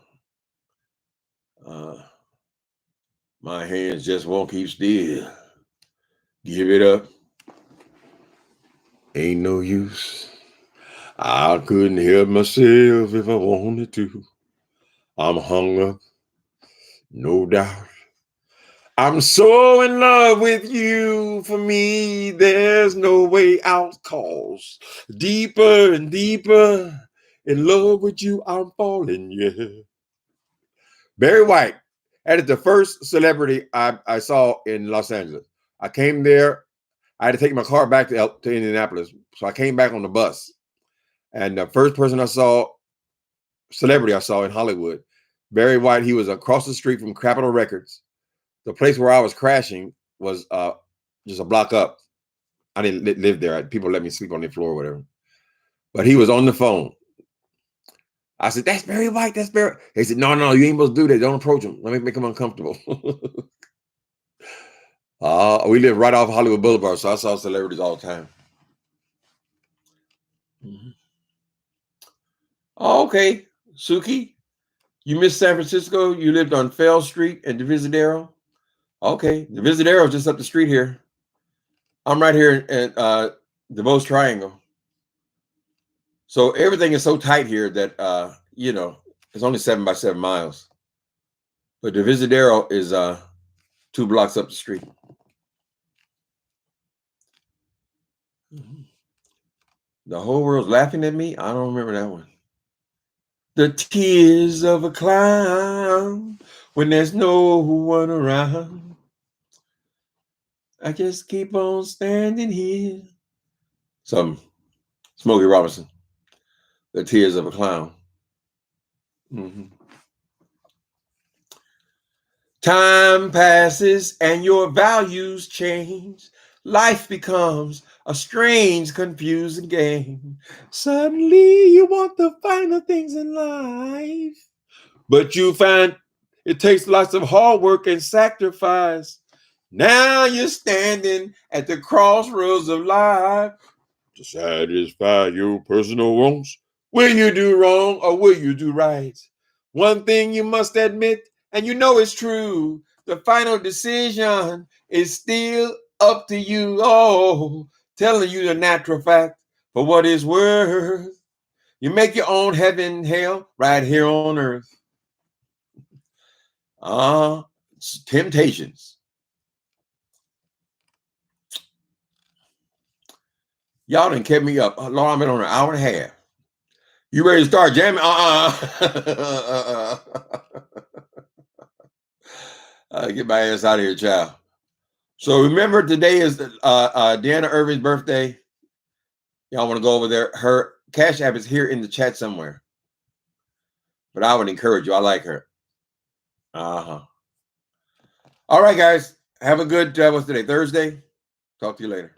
My hands just won't keep still. Give it up. Ain't no use. I couldn't help myself if I wanted to. I'm hung up, no doubt. I'm so in love with you. For me, there's no way out. Cause deeper and deeper in love with you, I'm falling, yeah. Barry White, that is the first celebrity I saw in Los Angeles. I came there. I had to take my car back to Indianapolis. So I came back on the bus. And the first person celebrity I saw in Hollywood, Barry White, he was across the street from Capitol Records. The place where I was crashing was just a block up. I didn't live there. People let me sleep on the floor or whatever. But he was on the phone. I said, that's Barry White. That's Barry. They said, no, you ain't supposed to do that. Don't approach him. Let me make him uncomfortable. We live right off Hollywood Boulevard, so I saw celebrities all the time. Mm-hmm. Oh, okay. Suki, you missed San Francisco. You lived on Fell Street and Divisadero. Okay. Divisadero is just up the street here. I'm right here at DeVos Triangle. So everything is so tight here that, it's only 7 by 7 miles. But Divisadero is 2 blocks up the street. The whole world's laughing at me. I don't remember that one. The tears of a clown when there's no one around. I just keep on standing here. Some Smokey Robinson. The tears of a clown. Mm-hmm. Time passes and your values change. Life becomes a strange, confusing game. Suddenly you want the finer things in life, but you find it takes lots of hard work and sacrifice. Now you're standing at the crossroads of life to satisfy your personal wants. Will you do wrong or will you do right? One thing you must admit, and you know it's true, the final decision is still up to you. Oh, telling you the natural fact for what it's worth. You make your own heaven, hell, right here on earth. Temptations. Y'all done kept me up. Lord, I've been on an hour and a half. You ready to start jamming? Get my ass out of here, child. So remember, today is Deanna Irving's birthday. Y'all want to go over there? Her Cash App is here in the chat somewhere. But I would encourage you. I like her. All right, guys. Have a good, what's today? Thursday? Talk to you later.